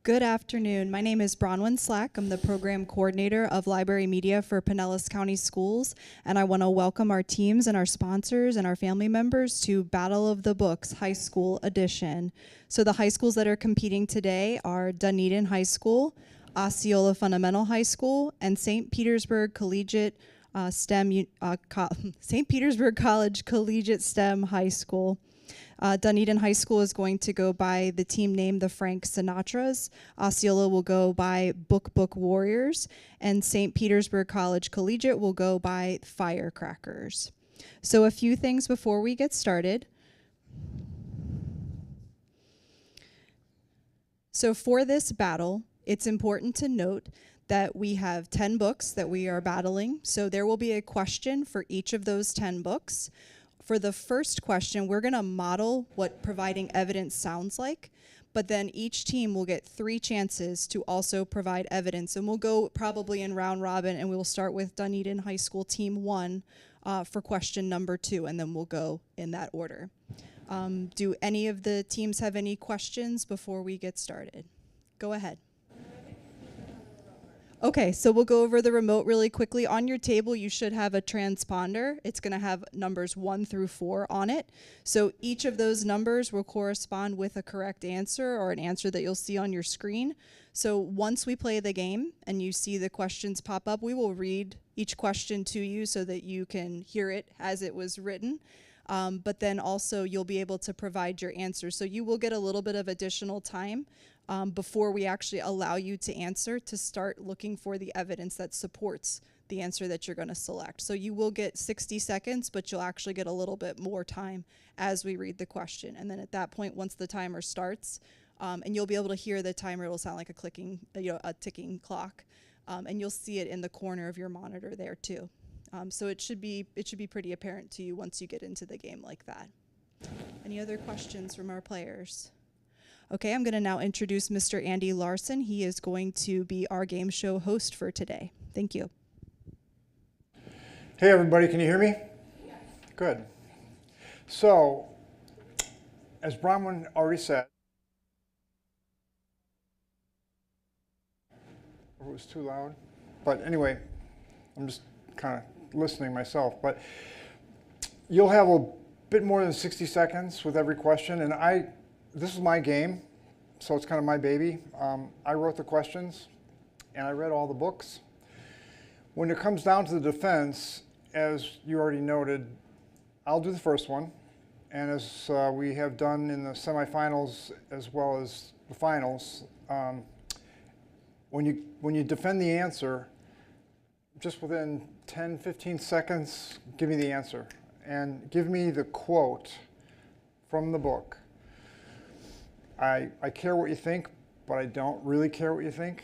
Good afternoon. My name is Bronwyn Slack. I'm the program coordinator of library media for Pinellas County Schools, and I want to welcome our teams and our sponsors and our family members to Battle of the Books High School Edition. So the high schools that are competing today are Dunedin High School, Osceola Fundamental High School, and St. Petersburg Collegiate St. Petersburg College Collegiate STEM High School. Dunedin High School is going to go by the team name the Frank Sinatras. Osceola will go by Book Warriors, and St. Petersburg College Collegiate will go by Firecrackers. So a few things before we get started. So for this battle, it's important to note that we have 10 books that we are battling. So there will be a question for each of those 10 books. For the first question, we're going to model what providing evidence sounds like, but then each team will get 3 chances to also provide evidence. And we'll go probably in round robin, and we'll start with Dunedin High School Team 1 for question number 2, and then we'll go in that order. Do any of the teams have any questions before we get started? Go ahead. Okay, so we'll go over the remote really quickly. On your table, you should have a transponder. It's going to have numbers 1 through 4 on it. So each of those numbers will correspond with a correct answer or an answer that you'll see on your screen. So once we play the game and you see the questions pop up, we will read each question to you so that you can hear it as it was written. But then also you'll be able to provide your answers. So you will get a little bit of additional time before we actually allow you to answer, to start looking for the evidence that supports the answer that you're going to select. So you will get 60 seconds, but you'll actually get a little bit more time as we read the question. And then at that point, once the timer starts, and you'll be able to hear the timer, it'll sound like a clicking, a ticking clock, and you'll see it in the corner of your monitor there too. So it should be pretty apparent to you once you get into the game like that. Any other questions from our players? Okay, I'm going to now introduce Mr. Andy Larson. He is going to be our game show host for today. Thank you. Hey everybody, can you hear me? Yes. Good. So, as Bronwyn already said, it was too loud. But anyway, I'm just kind of listening myself. But you'll have a bit more than 60 seconds with every question, and this is my game, so it's kind of my baby. I wrote the questions, and I read all the books. When it comes down to the defense, as you already noted, I'll do the first one, and as we have done in the semifinals as well as the finals, when you defend the answer, just within 10, 15 seconds, give me the answer, and give me the quote from the book. I care what you think, but I don't really care what you think.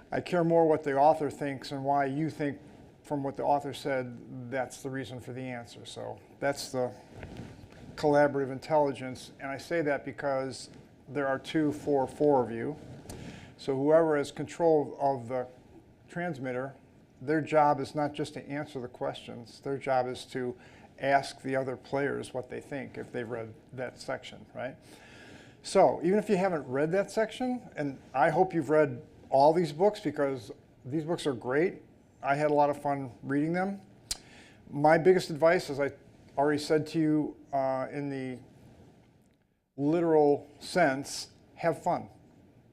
I care more what the author thinks and why you think from what the author said that's the reason for the answer. So that's the collaborative intelligence, and I say that because there are 2, 4 of you. So whoever has control of the transmitter, their job is not just to answer the questions, their job is to ask the other players what they think if they've read that section, right? So even if you haven't read that section, and I hope you've read all these books because these books are great. I had a lot of fun reading them. My biggest advice, as I already said to you in the literal sense, have fun.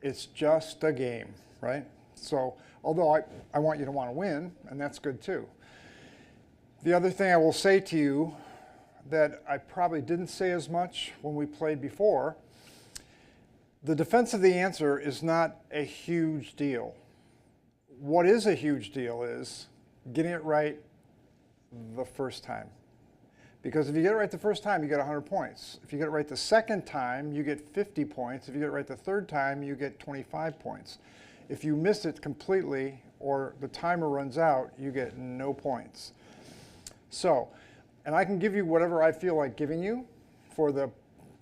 It's just a game, right? So although I want you to want to win, and that's good too. The other thing I will say to you that I probably didn't say as much when we played before, the defense of the answer is not a huge deal. What is a huge deal is getting it right the first time. Because if you get it right the first time, you get 100 points. If you get it right the second time, you get 50 points. If you get it right the third time, you get 25 points. If you miss it completely or the timer runs out, you get no points. So, and I can give you whatever I feel like giving you for the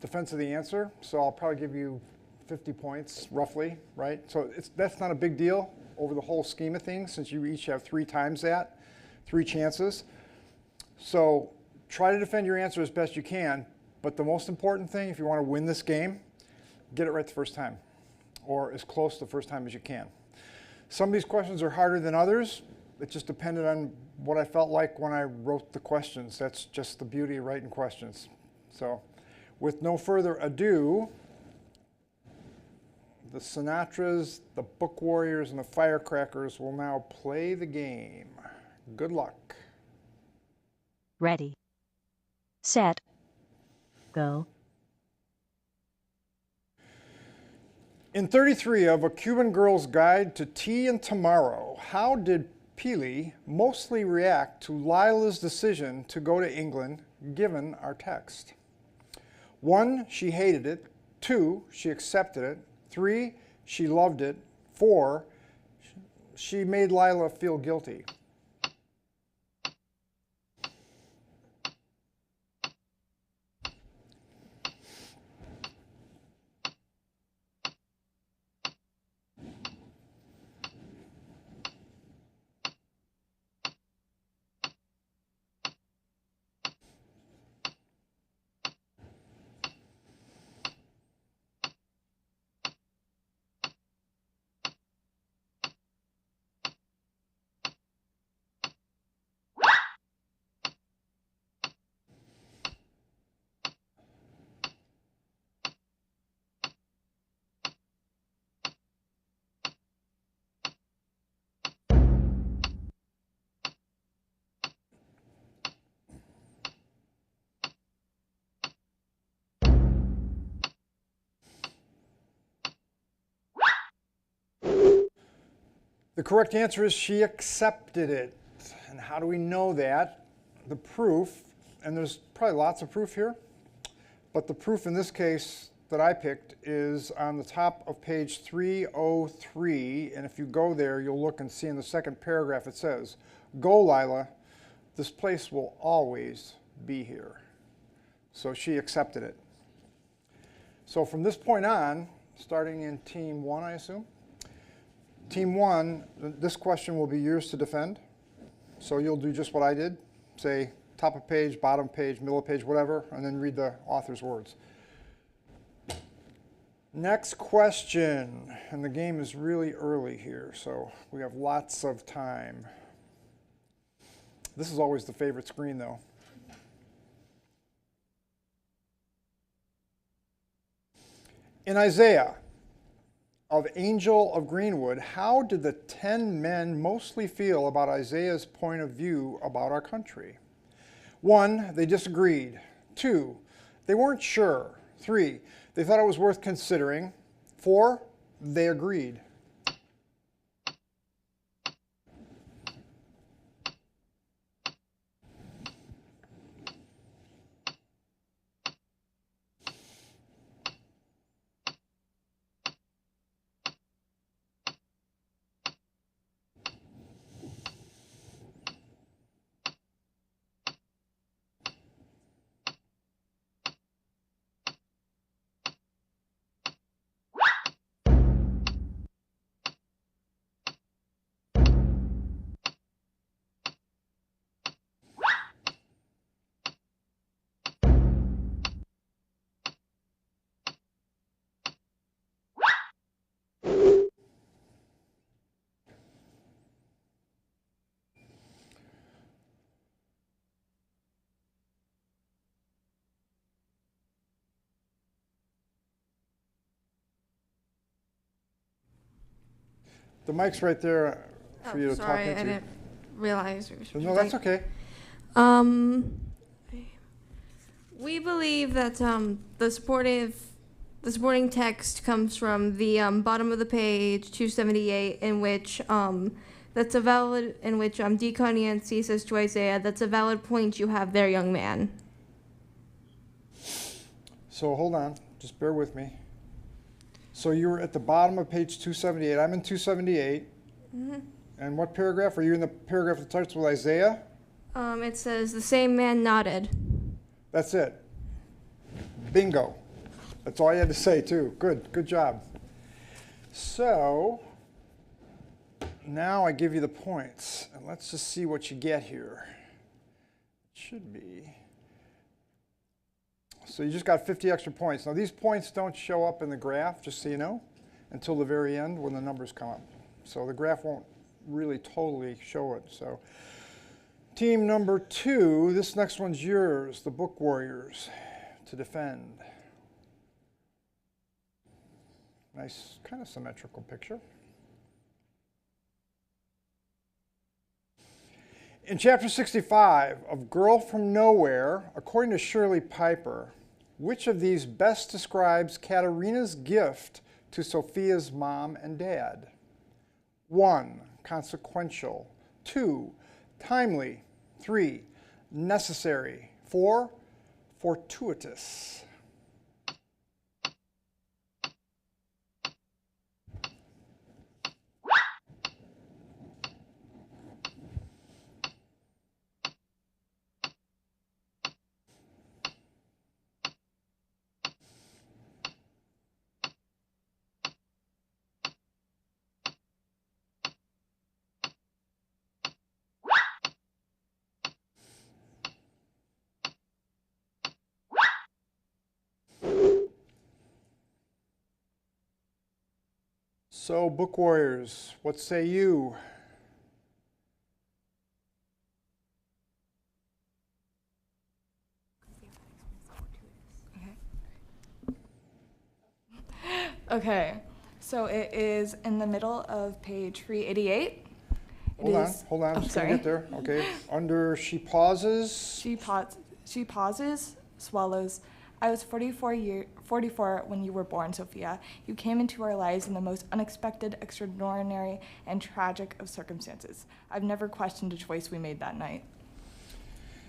defense of the answer. So I'll probably give you 50 points roughly, right? So that's not a big deal over the whole scheme of things since you each have 3 times that, 3 chances. So try to defend your answer as best you can, but the most important thing if you want to win this game, get it right the first time. or as close the first time as you can. Some of these questions are harder than others. It just depended on what I felt like when I wrote the questions. That's just the beauty of writing questions. So with no further ado, the Sinatras, the Book Warriors, and the Firecrackers will now play the game. Good luck. Ready, set, go. In 33 of A Cuban Girl's Guide to Tea and Tomorrow, how did Pili mostly react to Lila's decision to go to England, given our text? 1, she hated it. 2, she accepted it. 3, she loved it. 4, she made Lila feel guilty. The correct answer is she accepted it. And how do we know that? The proof, and there's probably lots of proof here, but the proof in this case that I picked is on the top of page 303, and if you go there, you'll look and see in the second paragraph it says, "Go, Lila, this place will always be here." So she accepted it. So from this point on, starting in team 1, I assume, Team 1, this question will be yours to defend. So you'll do just what I did. Say top of page, bottom page, middle of page, whatever, and then read the author's words. Next question, and the game is really early here, so we have lots of time. This is always the favorite screen, though. In Isaiah, of Angel of Greenwood, how did the 10 men mostly feel about Isaiah's point of view about our country? 1, they disagreed. 2, they weren't sure. 3, they thought it was worth considering. 4, they agreed. The mic's right there for you to talk into. Sorry, I didn't realize. No, that's okay. We believe that the supporting text comes from the bottom of the page, 278, in which that's a valid, in which Deacon Yancey says to Isaiah, "That's a valid point you have there, young man." So hold on, just bear with me. So you were at the bottom of page 278. I'm in 278. Mm-hmm. And what paragraph? Are you in the paragraph that starts with Isaiah? It says, "The same man nodded." That's it. Bingo. That's all you had to say, too. Good job. So now I give you the points. And let's just see what you get here. It should be. So you just got 50 extra points. Now these points don't show up in the graph, just so you know. until the very end when the numbers come up. So the graph won't really totally show it. So team number 2, this next one's yours, the Book Warriors, to defend. Nice, kind of symmetrical picture. In chapter 65 of Girl from Nowhere, according to Shirley Piper, which of these best describes Katerina's gift to Sophia's mom and dad? 1, consequential. 2, timely. 3, necessary. 4, fortuitous. So, Book Warriors, what say you? Okay, so it is in the middle of page 388. Hold on, Oh, just sorry. gonna get there. Okay, under she pauses. She pauses, swallows. I was 44 when you were born, Sophia. You came into our lives in the most unexpected, extraordinary, and tragic of circumstances. I've never questioned a choice we made that night.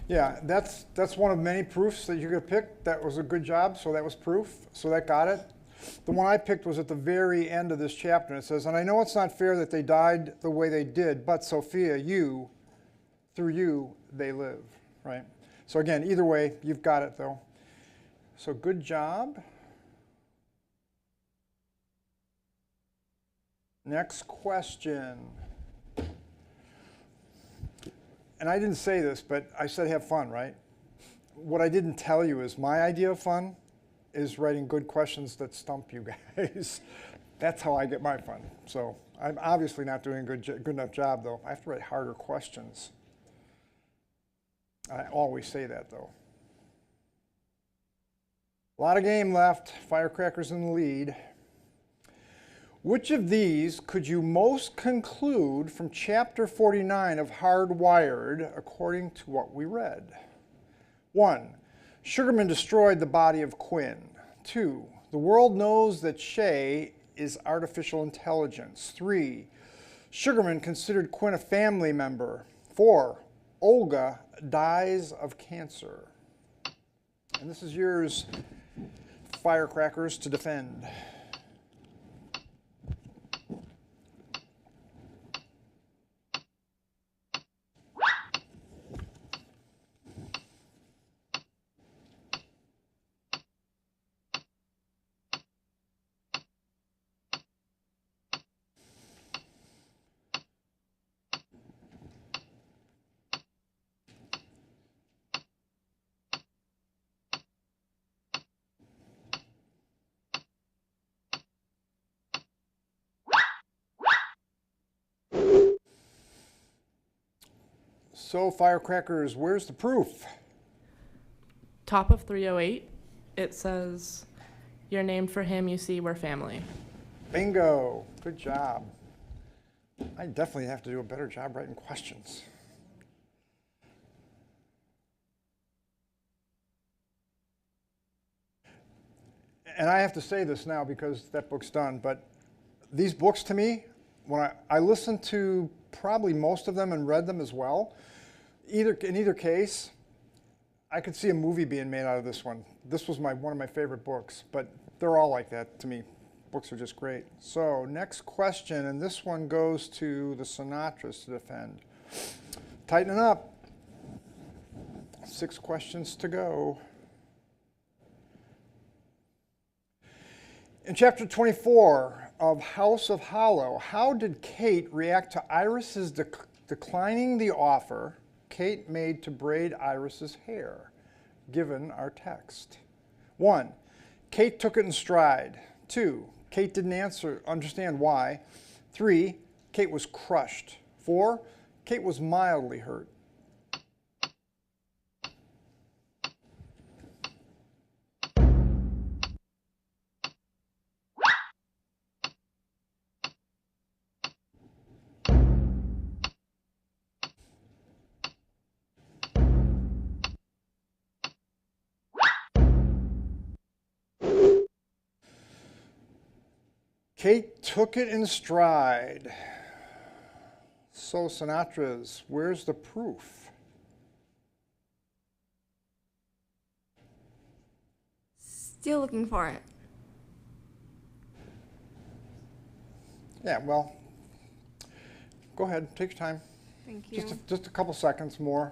Yeah, that's one of many proofs that you could pick. That was a good job, so that was proof. So that got it. The one I picked was at the very end of this chapter. And it says, and I know it's not fair that they died the way they did, but Sophia, through you, they live, right? So again, either way, you've got it though. So good job. Next question. And I didn't say this, but I said have fun, right? What I didn't tell you is my idea of fun is writing good questions that stump you guys. That's how I get my fun. So I'm obviously not doing a good enough job, though. I have to write harder questions. I always say that, though. A lot of game left. Firecrackers in the lead. Which of these could you most conclude from chapter 49 of Hardwired according to what we read? 1. Sugarman destroyed the body of Quinn. 2. The world knows that Shay is artificial intelligence. 3. Sugarman considered Quinn a family member. 4. Olga dies of cancer. And this is yours, Firecrackers, to defend. So, Firecrackers, where's the proof? Top of 308, it says, "You're named for him, you see, we're family." Bingo. Good job. I definitely have to do a better job writing questions. And I have to say this now because that book's done, but these books to me, when I listened to probably most of them and read them as well, in either case, I could see a movie being made out of this one. This was one of my favorite books, but they're all like that to me. Books are just great. So next question, and this one goes to the Sinatras to defend. Tightening up. 6 questions to go. In chapter 24 of House of Hollow, how did Kate react to Iris's declining the offer Kate made to braid Iris's hair, given our text? 1. Kate took it in stride. 2. Kate didn't understand why. 3, Kate was crushed. 4, Kate was mildly hurt. Kate took it in stride. So Sinatra's, where's the proof? Still looking for it. Yeah, well, go ahead, take your time. Thank you. Just a couple seconds more.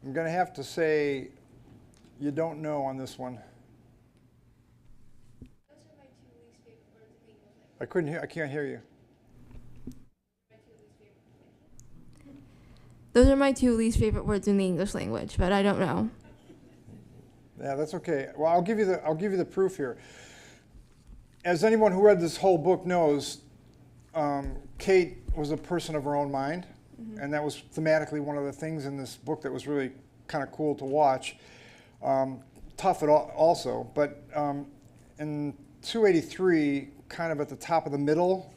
I'm going to have to say you don't know on this one. I can't hear you. Those are my 2 least favorite words in the English language, but I don't know. Yeah, that's okay. Well, I'll give you the proof here. As anyone who read this whole book knows, Kate was a person of her own mind. And that was thematically one of the things in this book that was really kind of cool to watch. Tough also, but in 283, kind of at the top of the middle,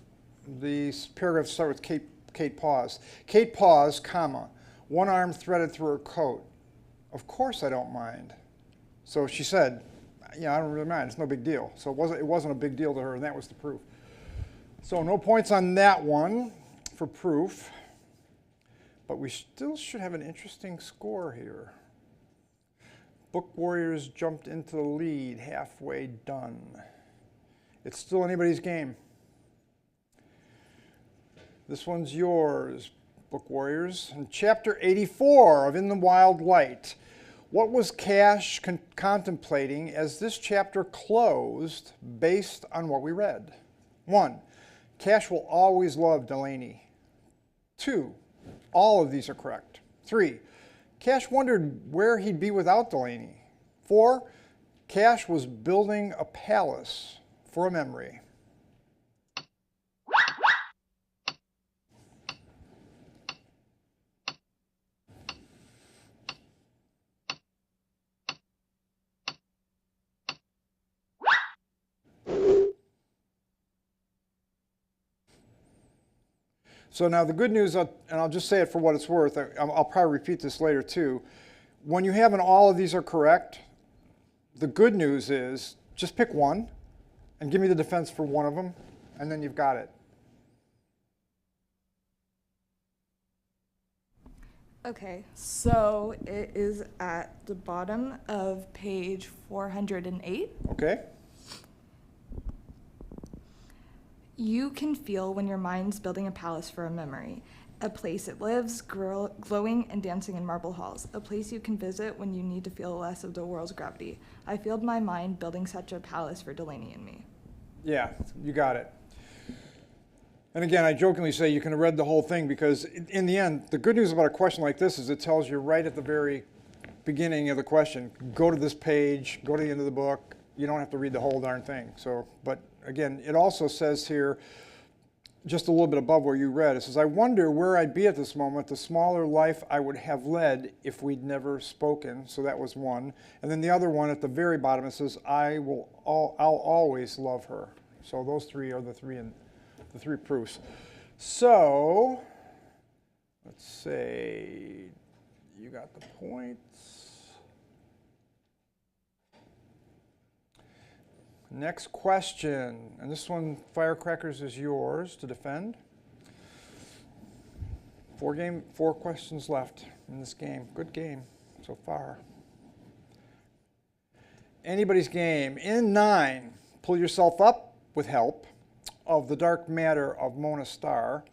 these paragraphs start with Kate paused. Kate paused, comma, one arm threaded through her coat. Of course I don't mind. So she said, yeah, I don't really mind, it's no big deal. So it wasn't a big deal to her, and that was the proof. So no points on that one for proof. But we still should have an interesting score here. Book Warriors jumped into the lead, halfway done. It's still anybody's game. This one's yours, Book Warriors. In chapter 84 of In the Wild Light, what was Cash contemplating as this chapter closed based on what we read? 1, Cash will always love Delaney. 2, all of these are correct. 3, Cash wondered where he'd be without Delaney. 4, Cash was building a palace for a memory. So now the good news, and I'll just say it for what it's worth, I'll probably repeat this later too. When you have all of these are correct, the good news is just pick one and give me the defense for one of them, and then you've got it. Okay, so it is at the bottom of page 408. Okay. You can feel when your mind's building a palace for a memory, a place it lives, glowing and dancing in marble halls, a place you can visit when you need to feel less of the world's gravity. I filled my mind building such a palace for Delaney and me. Yeah, you got it. And again, I jokingly say you can have read the whole thing because in the end, the good news about a question like this is it tells you right at the very beginning of the question, go to this page, go to the end of the book. You don't have to read the whole darn thing. So, but again, it also says here, just a little bit above where you read, it says, I wonder where I'd be at this moment, the smaller life I would have led if we'd never spoken. So that was one. And then the other one at the very bottom, it says, I'll always love her. So those three are the three proofs. So let's say you got the points. Next question, and this one, Firecrackers, is yours to defend. 4 questions left in this game. Good game so far. Anybody's game. In 9, pull yourself up with help of the dark matter of Mona Starr.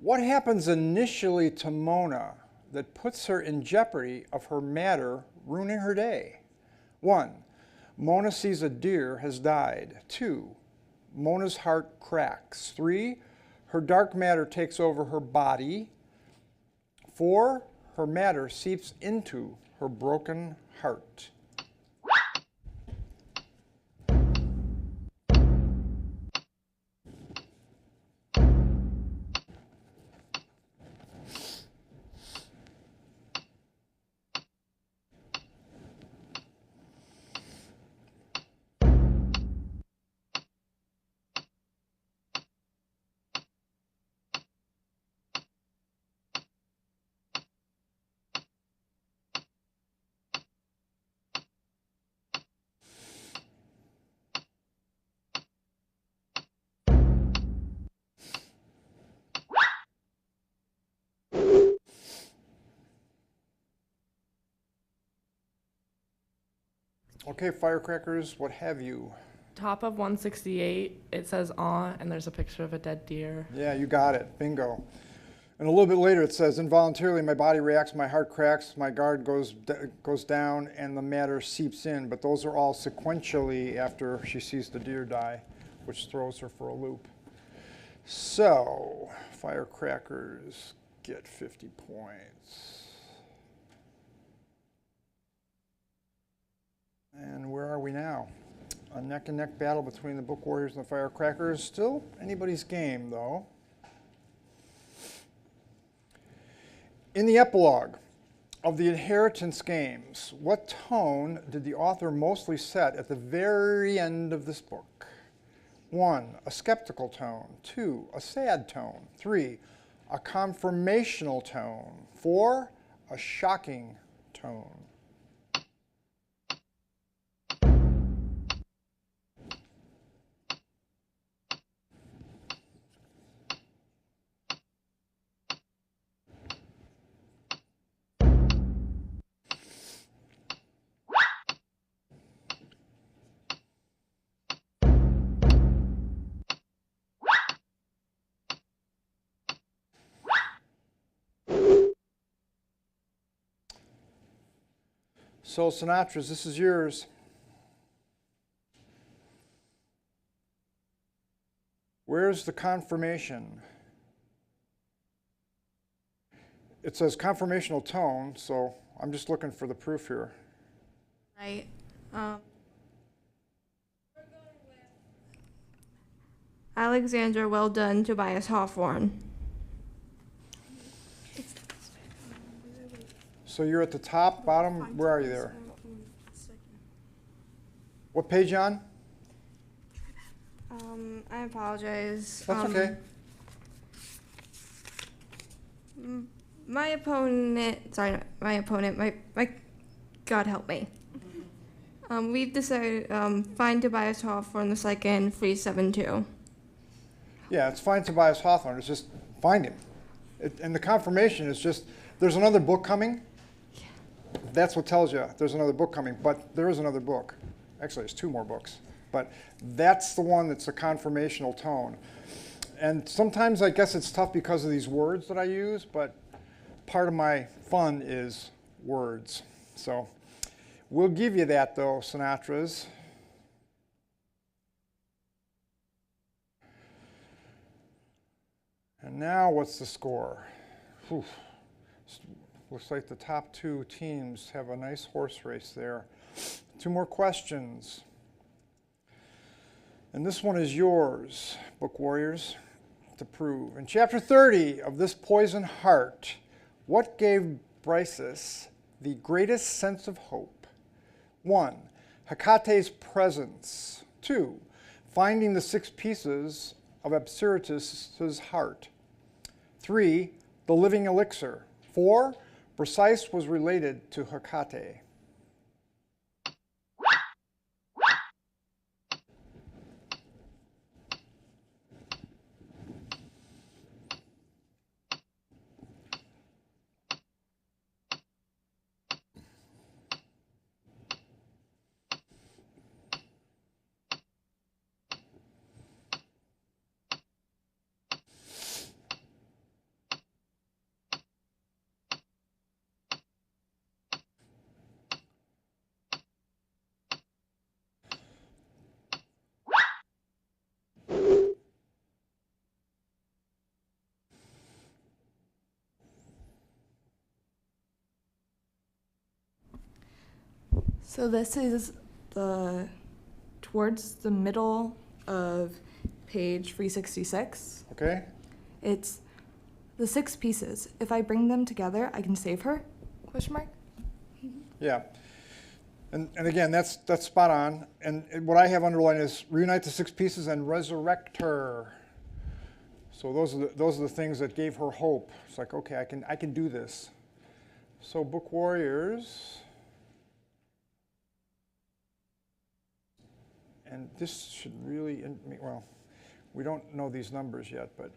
What happens initially to Mona that puts her in jeopardy of her matter ruining her day? 1. Mona sees a deer has died. 2, Mona's heart cracks. 3, her dark matter takes over her body. 4, her matter seeps into her broken heart. Okay, firecrackers, what have you? Top of 168, it says "aw," and there's a picture of a dead deer. Yeah, you got it. Bingo. And a little bit later it says, involuntarily my body reacts, my heart cracks, my guard goes down, and the matter seeps in. But those are all sequentially after she sees the deer die, which throws her for a loop. So, firecrackers get 50 points. And where are we now? A neck-and-neck battle between the book warriors and the firecrackers. Still anybody's game, though. In the epilogue of the inheritance games, what tone did the author mostly set at the very end of this book? 1, a skeptical tone. 2, a sad tone. 3, a confirmational tone. 4, a shocking tone. So, Sinatra's, this is yours. Where's the confirmation? It says confirmational tone, so I'm just looking for the proof here. Right. We're going with Alexandra Well Done, Tobias Hawthorne. So you're at the top, bottom, where are you there? What page on? I apologize. That's okay. My opponent, my God help me. We've decided, find Tobias Hawthorne the second, 372. Yeah, it's find Tobias Hawthorne. It's just find him. And the confirmation is just, there's another book coming. That's what tells you there's another book coming, but there is another book. Actually, there's 2 more books. But that's the one that's a confirmational tone. And sometimes I guess it's tough because of these words that I use, but part of my fun is words. So we'll give you that, though, Sinatra's. And now what's the score? Whew. Looks like the top 2 teams have a nice horse race there. 2 more questions. And this one is yours, book warriors, to prove. In chapter 30 of This Poison Heart, what gave Briseis the greatest sense of hope? 1, Hecate's presence. 2, finding the 6 pieces of Absyrtus's heart. 3, the living elixir. 4, Briseis was related to Hecate. So this is towards the middle of page 366. Okay? It's the 6 pieces. If I bring them together, I can save her? Question mark. Yeah. And again, that's spot on. And what I have underlined is reunite the 6 pieces and resurrect her. So those are the things that gave her hope. It's like, okay, I can do this. So Book Warriors. And this should really, well, we don't know these numbers yet, but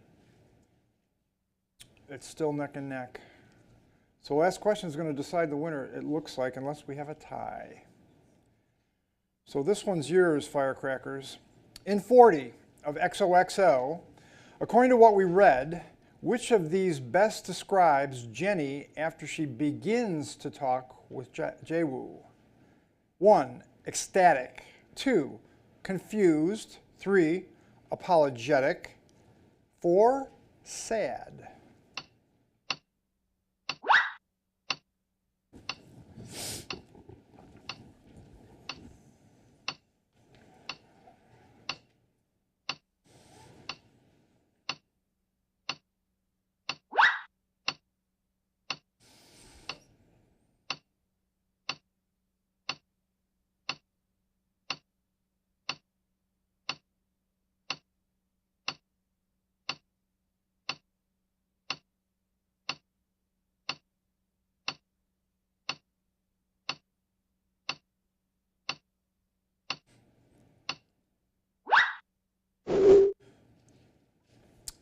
it's still neck and neck. So last question is going to decide the winner, it looks like, unless we have a tie. So this one's yours, Firecrackers. In 40 of XOXO, according to what we read, which of these best describes Jenny after she begins to talk with Jaewoo? 1, ecstatic. 2, confused. 3, apologetic. 4, sad.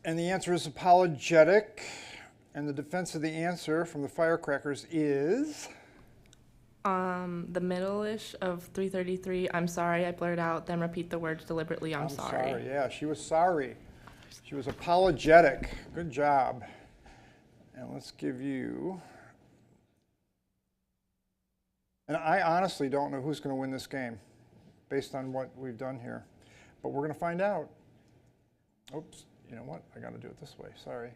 And the answer is apologetic. And the defense of the answer from the Firecrackers is? The middle-ish of 333, I'm sorry, I blurred out, then repeat the words deliberately, I'm sorry. Yeah, she was sorry. She was apologetic. Good job. And let's give you... And I honestly don't know who's going to win this game based on what we've done here. But we're going to find out. Oops. You know what? I got to do it this way. Sorry.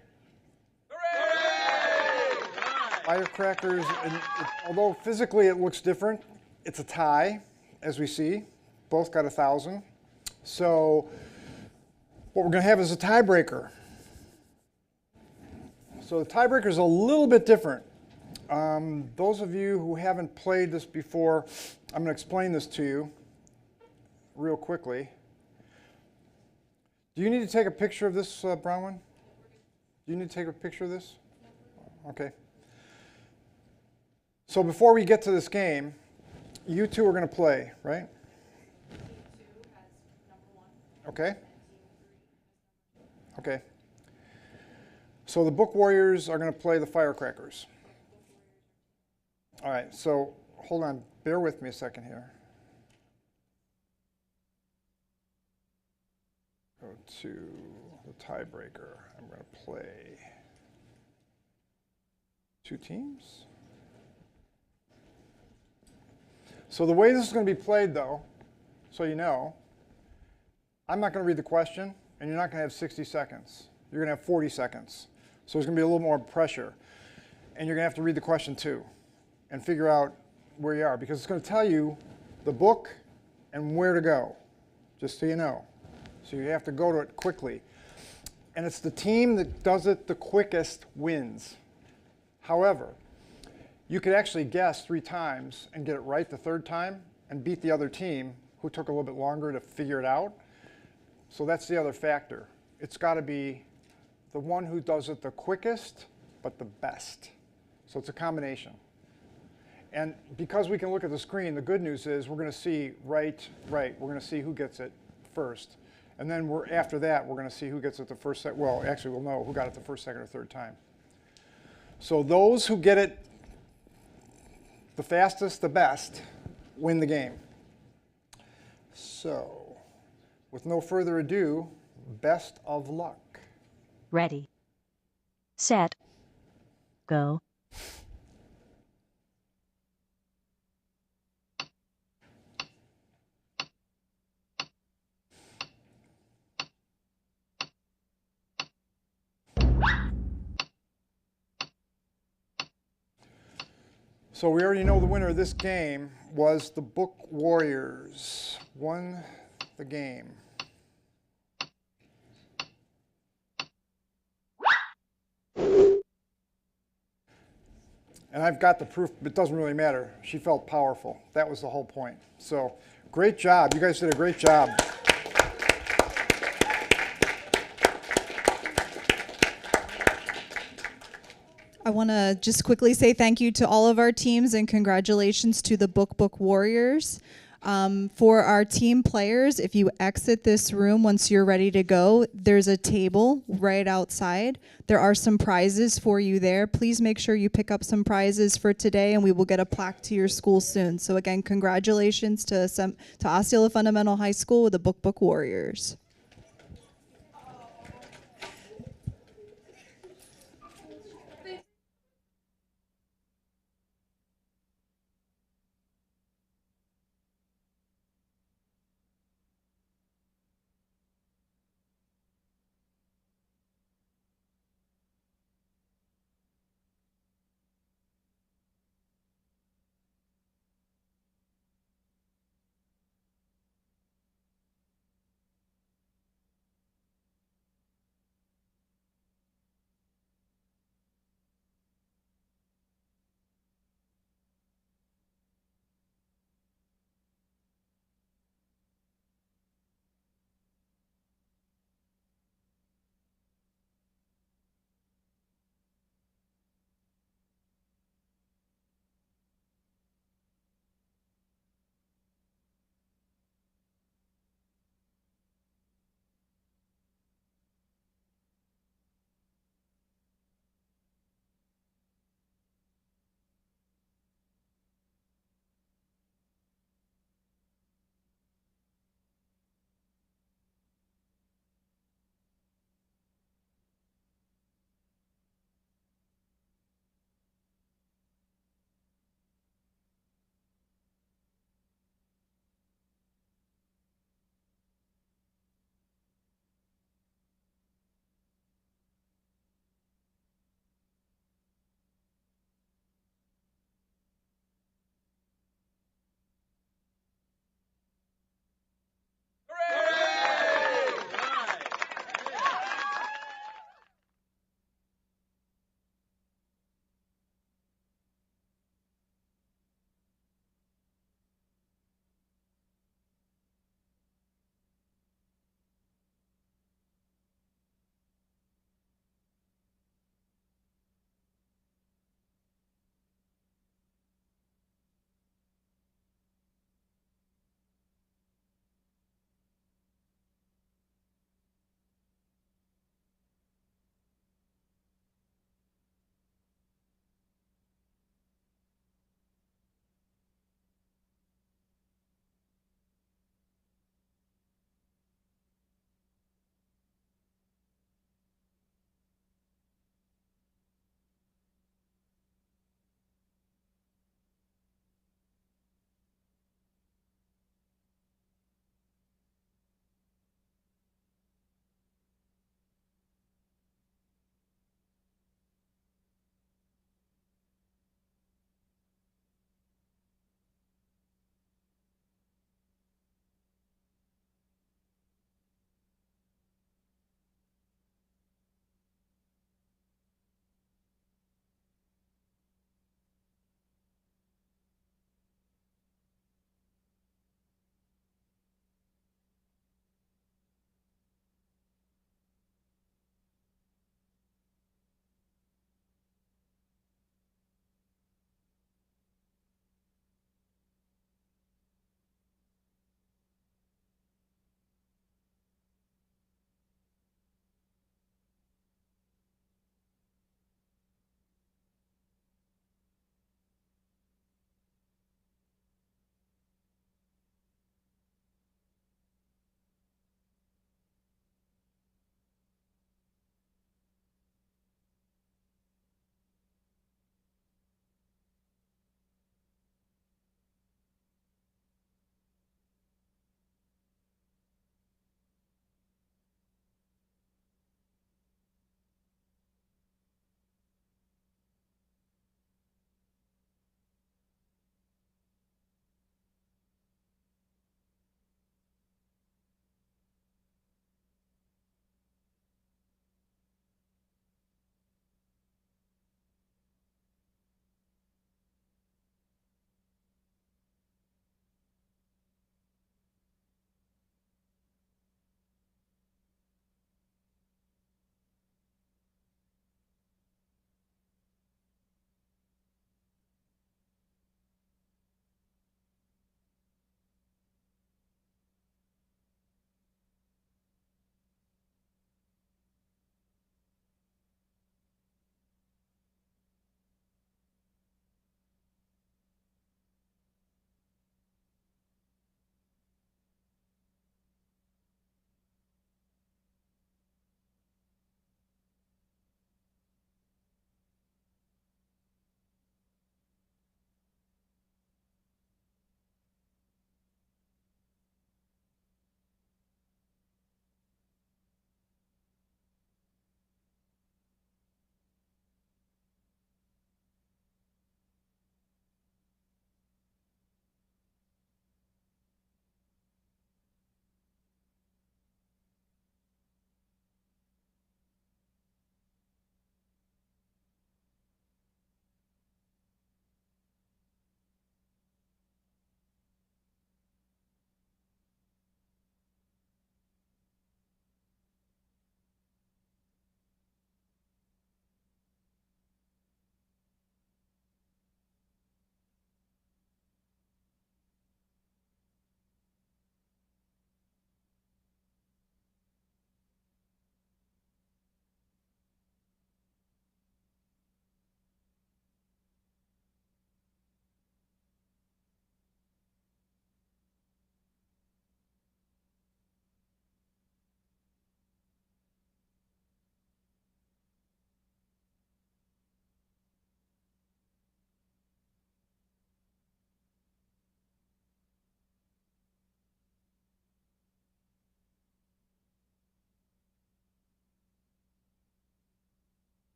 Hooray! Firecrackers, although physically it looks different, it's a tie, as we see. Both got 1,000. So what we're going to have is a tiebreaker. So the tiebreaker is a little bit different. Those of you who haven't played this before, I'm going to explain this to you real quickly. Do you need to take a picture of this, Bronwyn? Do you need to take a picture of this? Okay. So before we get to this game, you two are going to play, right? Okay. Okay. So the Book Warriors are going to play the Firecrackers. All right, so hold on. Bear with me a second here. Go to the tiebreaker. I'm going to play 2 teams. So the way this is going to be played, though, so you know, I'm not going to read the question, and you're not going to have 60 seconds. You're going to have 40 seconds. So there's going to be a little more pressure. And you're going to have to read the question, too, and figure out where you are, because it's going to tell you the book and where to go, just so you know. So you have to go to it quickly. And it's the team that does it the quickest wins. However, you could actually guess 3 times and get it right the 3rd time and beat the other team who took a little bit longer to figure it out. So that's the other factor. It's got to be the one who does it the quickest, but the best. So it's a combination. And because we can look at the screen, the good news is we're going to see right. We're going to see who gets it first. And then after that, we're going to see who gets it the first, well, actually we'll know who got it the 1st, 2nd, or 3rd time. So those who get it the fastest, the best, win the game. So, with no further ado, best of luck. Ready, set, go. So we already know the winner of this game. was the Book Warriors won the game. And I've got the proof, but it doesn't really matter. She felt powerful. That was the whole point. So great job. You guys did a great job. I want to just quickly say thank you to all of our teams and congratulations to the Book Warriors. For our team players, if you exit this room once you're ready to go, there's a table right outside. There are some prizes for you there. Please make sure you pick up some prizes for today, and we will get a plaque to your school soon. So again, congratulations to Osceola Fundamental High School with the Book Warriors.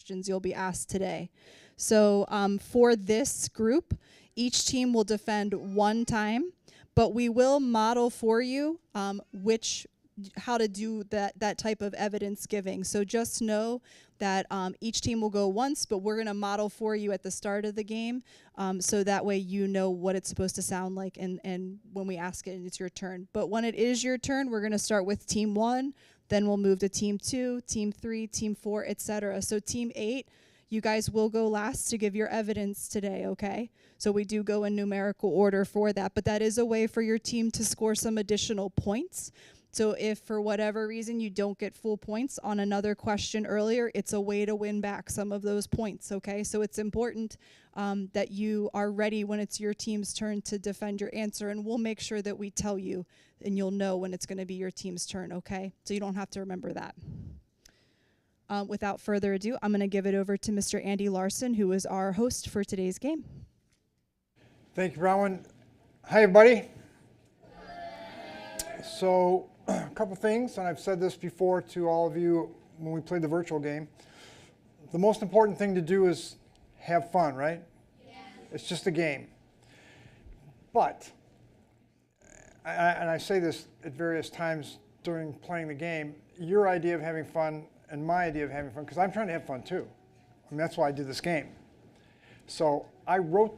questions you'll be asked today. So for this group, each team will defend one time, but we will model for you how to do that type of evidence giving. So just know that each team will go once, but we're going to model for you at the start of the game, so that way you know what it's supposed to sound like, and when we ask it, it's your turn. But when it is your turn, we're going to start with team 1, then we'll move to team 2, team 3, team 4, etc. So team 8, you guys will go last to give your evidence today, okay? So we do go in numerical order for that, but that is a way for your team to score some additional points. So if for whatever reason you don't get full points on another question earlier, it's a way to win back some of those points, okay? So it's important that you are ready when it's your team's turn to defend your answer, and we'll make sure that we tell you, and you'll know when it's going to be your team's turn, okay? So you don't have to remember that. Without further ado, I'm going to give it over to Mr. Andy Larson, who is our host for today's game. Thank you, Bronwyn. Hi, everybody. So a couple things, and I've said this before to all of you when we played the virtual game. The most important thing to do is have fun, right? Yeah. It's just a game. But, and I say this at various times during playing the game, your idea of having fun and my idea of having fun, because I'm trying to have fun too. I mean, that's why I did this game. So I wrote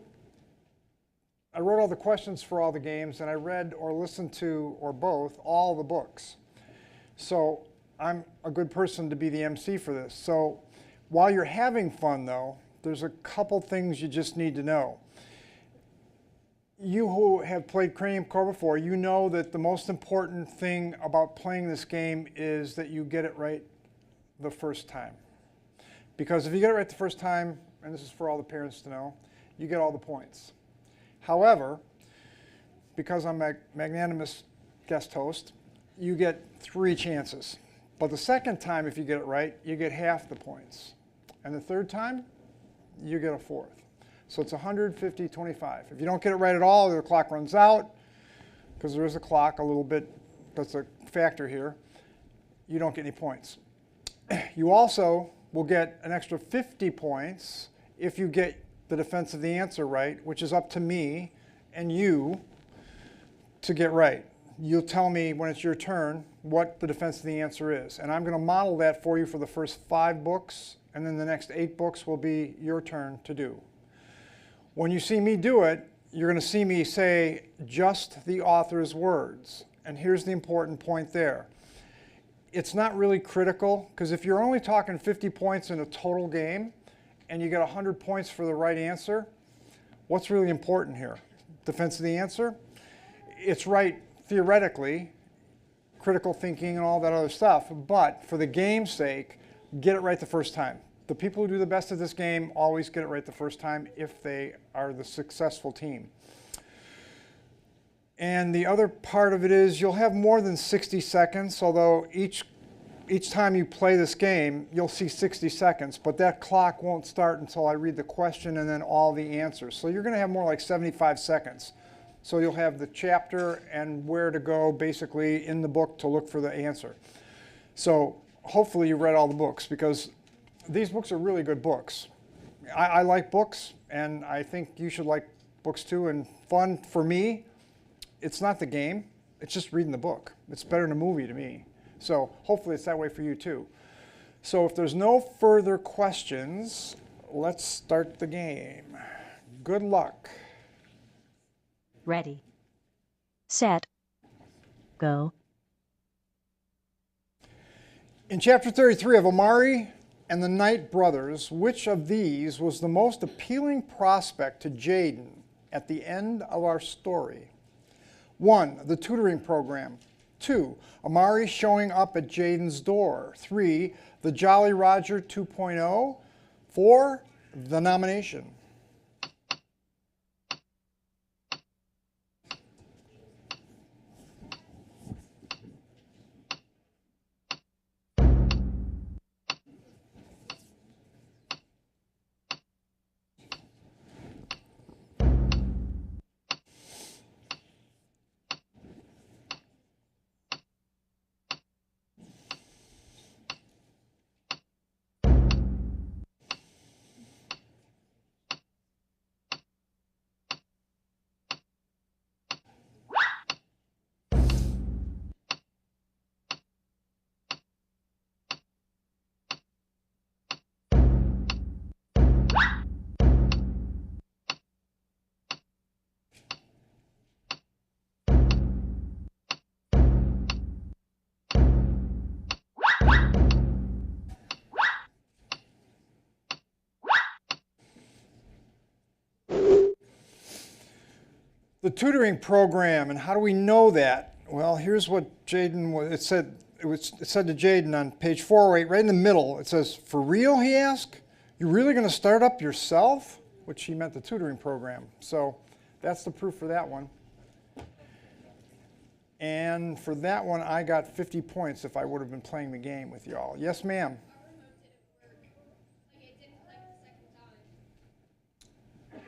all the questions for all the games, and I read or listened to, or both, all the books. So I'm a good person to be the MC for this. So while you're having fun, though, there's a couple things you just need to know. You who have played Cranium Core before, you know that the most important thing about playing this game is that you get it right the first time. Because if you get it right the first time, and this is for all the parents to know, you get all the points. However, because I'm a magnanimous guest host, you get 3 chances. But the second time, if you get it right, you get half the points. And the third time, you get a 4th. So it's 150, 25. If you don't get it right at all, the clock runs out, because there is a clock a little bit, that's a factor here, you don't get any points. You also will get an extra 50 points if you get the defense of the answer right, which is up to me and you to get right. You'll tell me when it's your turn what the defense of the answer is. And I'm going to model that for you for the first 5 books, and then the next 8 books will be your turn to do. When you see me do it, you're going to see me say just the author's words. And here's the important point there. It's not really critical, because if you're only talking 50 points in a total game, and you get 100 points for the right answer, what's really important here? Defense of the answer? It's right theoretically, critical thinking and all that other stuff, but for the game's sake, get it right the first time. The people who do the best at this game always get it right the first time if they are the successful team. And the other part of it is you'll have more than 60 seconds, although each time you play this game, you'll see 60 seconds, but that clock won't start until I read the question and then all the answers. So you're going to have more like 75 seconds. So you'll have the chapter and where to go basically in the book to look for the answer. So hopefully you read all the books, because these books are really good books. I like books, and I think you should like books too. And fun for me, it's not the game, it's just reading the book. It's better than a movie to me. So hopefully it's that way for you too. So if there's no further questions, let's start the game. Good luck. Ready, set, go. In chapter 33 of Amari and the Knight Brothers, which of these was the most appealing prospect to Jaden at the end of our story? 1, the tutoring program. 2, Amari showing up at Jaden's door. 3, the Jolly Roger 2.0. 4, the nomination. The tutoring program, and how do we know that? Well, here's what it said to Jaden on page 408, right in the middle. It says, "For real," he asked. "You really going to start up yourself?" Which he meant the tutoring program. So that's the proof for that one. And for that one, I got 50 points if I would have been playing the game with y'all. Yes, ma'am.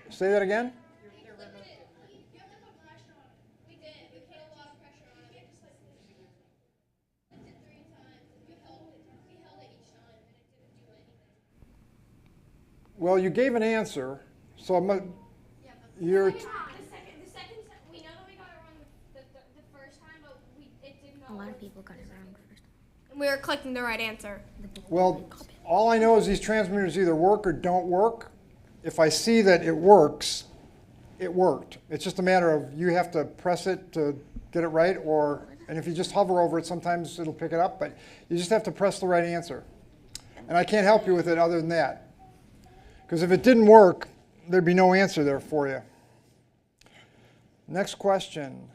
Say that again? Well, you gave an answer, so you're. The second, we know that we got it wrong the first time, but it did not. A lot of people got it wrong first. And we were collecting the right answer. Well, all I know is these transmitters either work or don't work. If I see that it works, it worked. It's just a matter of you have to press it to get it right, and if you just hover over it, sometimes it'll pick it up, but you just have to press the right answer. And I can't help you with it other than that. Because if it didn't work, there'd be no answer there for you. Next question.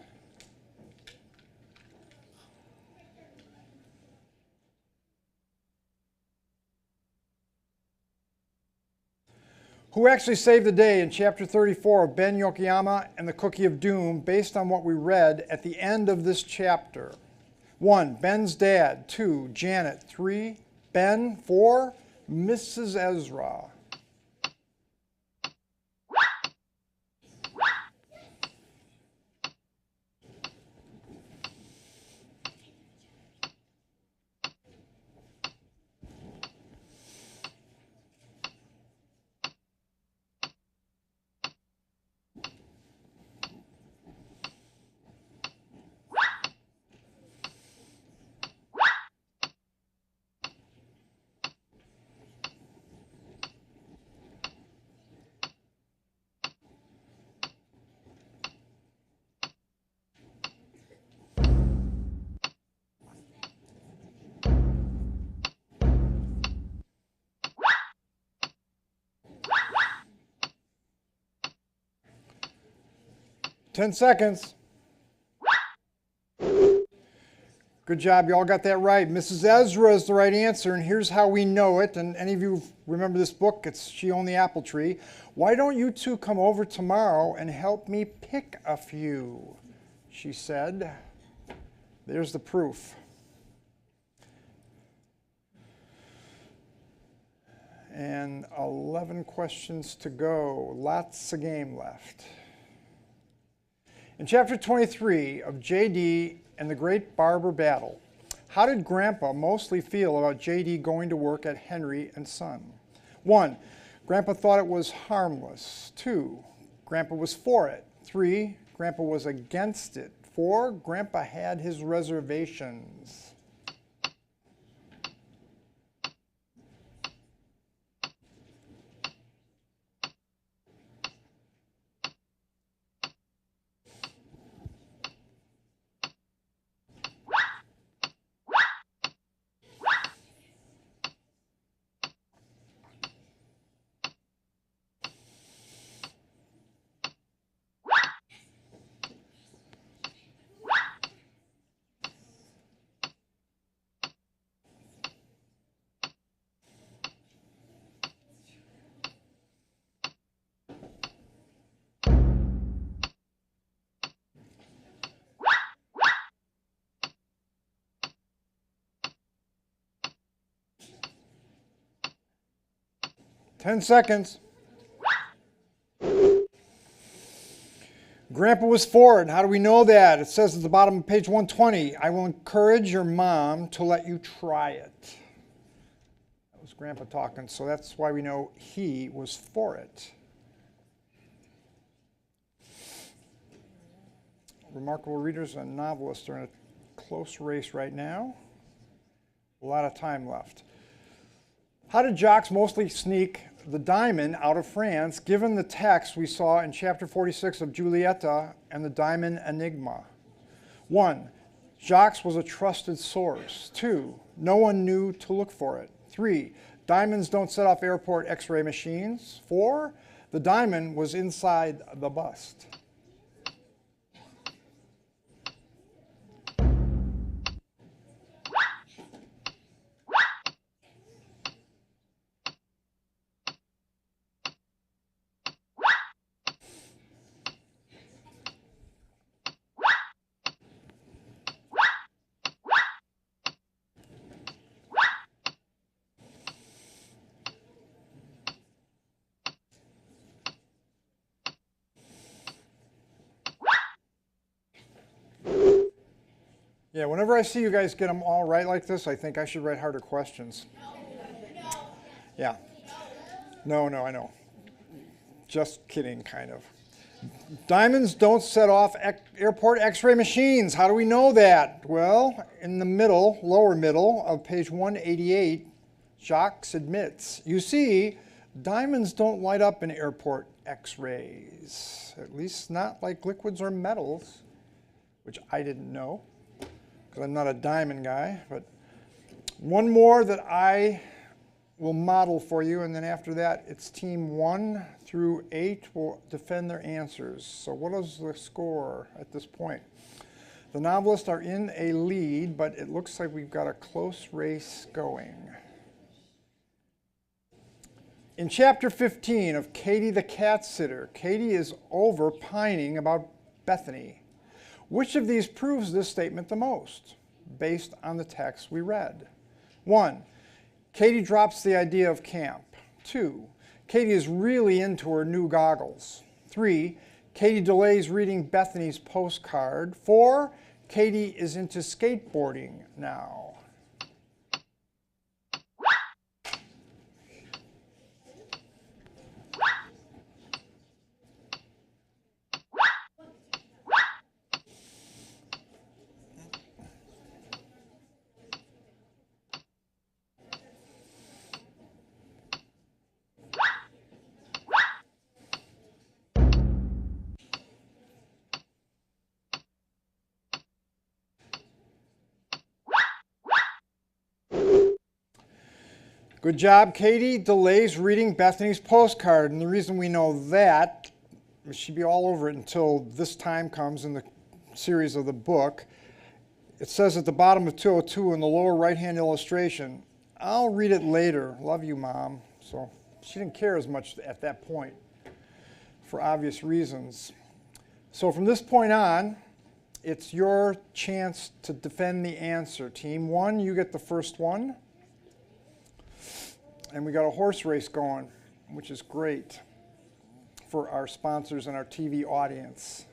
Who actually saved the day in chapter 34 of Ben Yokoyama and the Cookie of Doom based on what we read at the end of this chapter? 1, Ben's dad. 2, Janet. 3, Ben. 4, Mrs. Ezra. Ten seconds. Good job, you all got that right. Mrs. Ezra is the right answer, and here's how we know it. And any of you remember this book? It's She Owned the Apple Tree. Why don't you two come over tomorrow and help me pick a few? She said. There's the proof. And 11 questions to go. Lots of game left. In chapter 23 of J.D. and the Great Barber Battle, how did Grandpa mostly feel about J.D. going to work at Henry and Son? 1, Grandpa thought it was harmless. 2, Grandpa was for it. 3, Grandpa was against it. 4, Grandpa had his reservations. Ten seconds. Grandpa was for it. How do we know that? It says at the bottom of page 120, I will encourage your mom to let you try it. That was Grandpa talking, so that's why we know he was for it. Remarkable readers and novelists are in a close race right now. A lot of time left. How did Jacques mostly sneak the diamond out of France, given the text we saw in chapter 46 of Julieta and the Diamond Enigma? 1, Jacques was a trusted source. 2, no one knew to look for it. 3, diamonds don't set off airport x-ray machines. 4, the diamond was inside the bust. Yeah, whenever I see you guys get them all right like this, I think I should write harder questions. Yeah. No, I know. Just kidding, kind of. Diamonds don't set off airport x-ray machines. How do we know that? Well, in the middle, lower middle of page 188, Jacques admits, you see, diamonds don't light up in airport x-rays, at least not like liquids or metals, which I didn't know, because I'm not a diamond guy. But one more that I will model for you, and then after that, it's team 1 through 8 will defend their answers. So what is the score at this point? The novelists are in a lead, but it looks like we've got a close race going. In chapter 15 of Katie the Cat Sitter, Katie is over pining about Bethany. Which of these proves this statement the most, based on the text we read? 1. Katie drops the idea of camp. 2. Katie is really into her new goggles. 3. Katie delays reading Bethany's postcard. 4. Katie is into skateboarding now. Good job, Katie delays reading Bethany's postcard. And the reason we know that, she'd be all over it until this time comes in the series of the book. It says at the bottom of 202 in the lower right-hand illustration, I'll read it later. Love you, Mom. So she didn't care as much at that point for obvious reasons. So from this point on, it's your chance to defend the answer. Team 1, you get the first one. And we got a horse race going, which is great for our sponsors and our TV audience.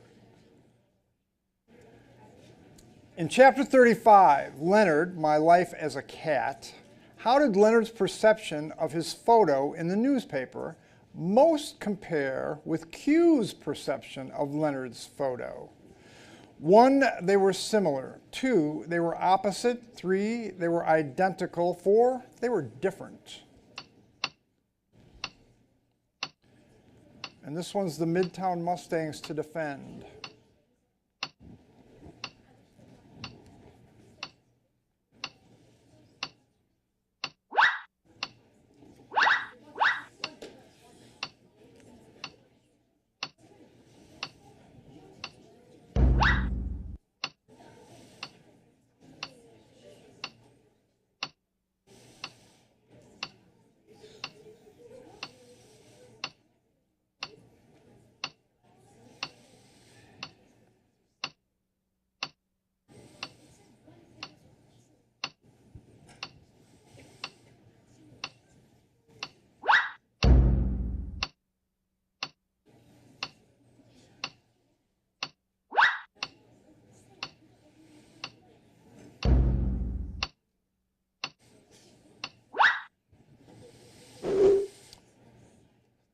In chapter 35, Leonard, My Life as a Cat, how did Leonard's perception of his photo in the newspaper most compare with Q's perception of Leonard's photo? 1, they were similar. 2, they were opposite. 3, they were identical. 4, they were different. And this one's the Midtown Mustangs to defend.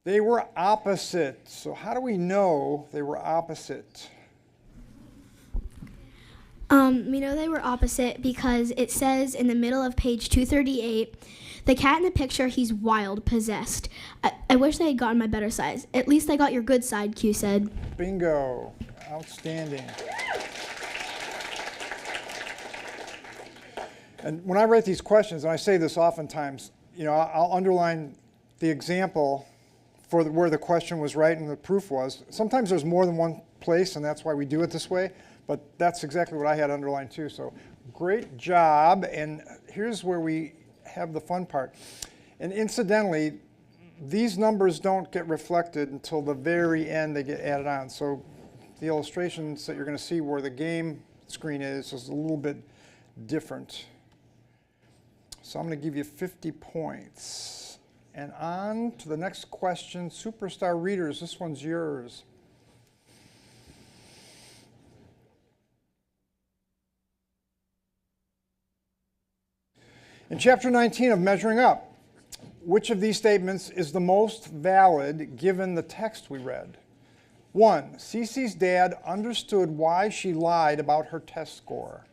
They were opposite. So how do we know they were opposite? We know they were opposite because it says in the middle of page 238, the cat in the picture, he's wild, possessed. I wish they had gotten my better side. At least I got your good side, Q said. Bingo. Outstanding. And when I write these questions, and I say this oftentimes, I'll underline the example for where the question was right and the proof was. Sometimes there's more than one place, and that's why we do it this way. But that's exactly what I had underlined too. So great job. And here's where we have the fun part. And incidentally, these numbers don't get reflected until the very end. They get added on. So the illustrations that you're going to see where the game screen is a little bit different. So I'm going to give you 50 points. And on to the next question. Superstar readers, this one's yours. In Chapter 19 of Measuring Up, which of these statements is the most valid given the text we read? 1. Cece's dad understood why she lied about her test score.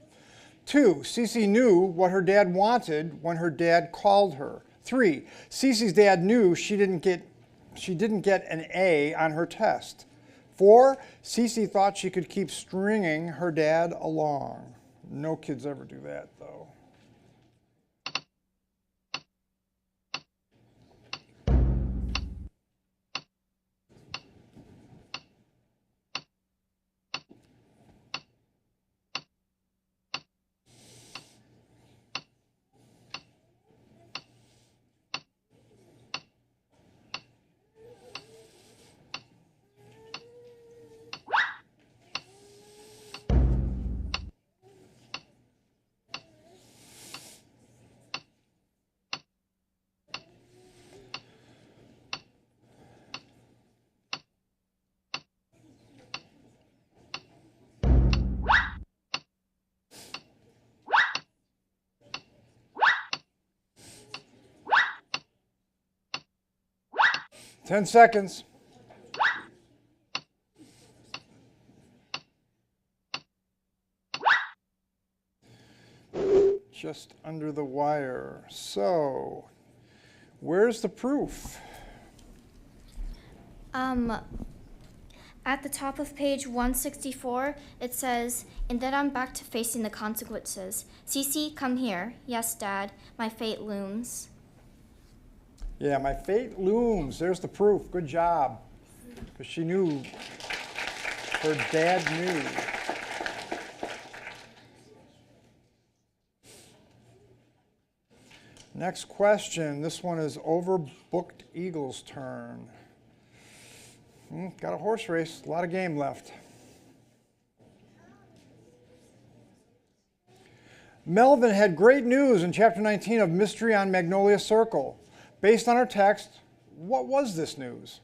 2. Cece knew what her dad wanted when her dad called her. 3. Cece's dad knew she didn't get an A on her test. 4. Cece thought she could keep stringing her dad along. No kids ever do that, though. Ten seconds. Just under the wire. So, where's the proof? At the top of page 164, it says, and then I'm back to facing the consequences. Cece, come here. Yes, Dad, my fate looms. Yeah, my fate looms. There's the proof. Good job. Because she knew. Her dad knew. Next question. This one is Overbooked Eagle's turn. Got a horse race. A lot of game left. Melvin had great news in Chapter 19 of Mystery on Magnolia Circle. Based on our text, what was this news?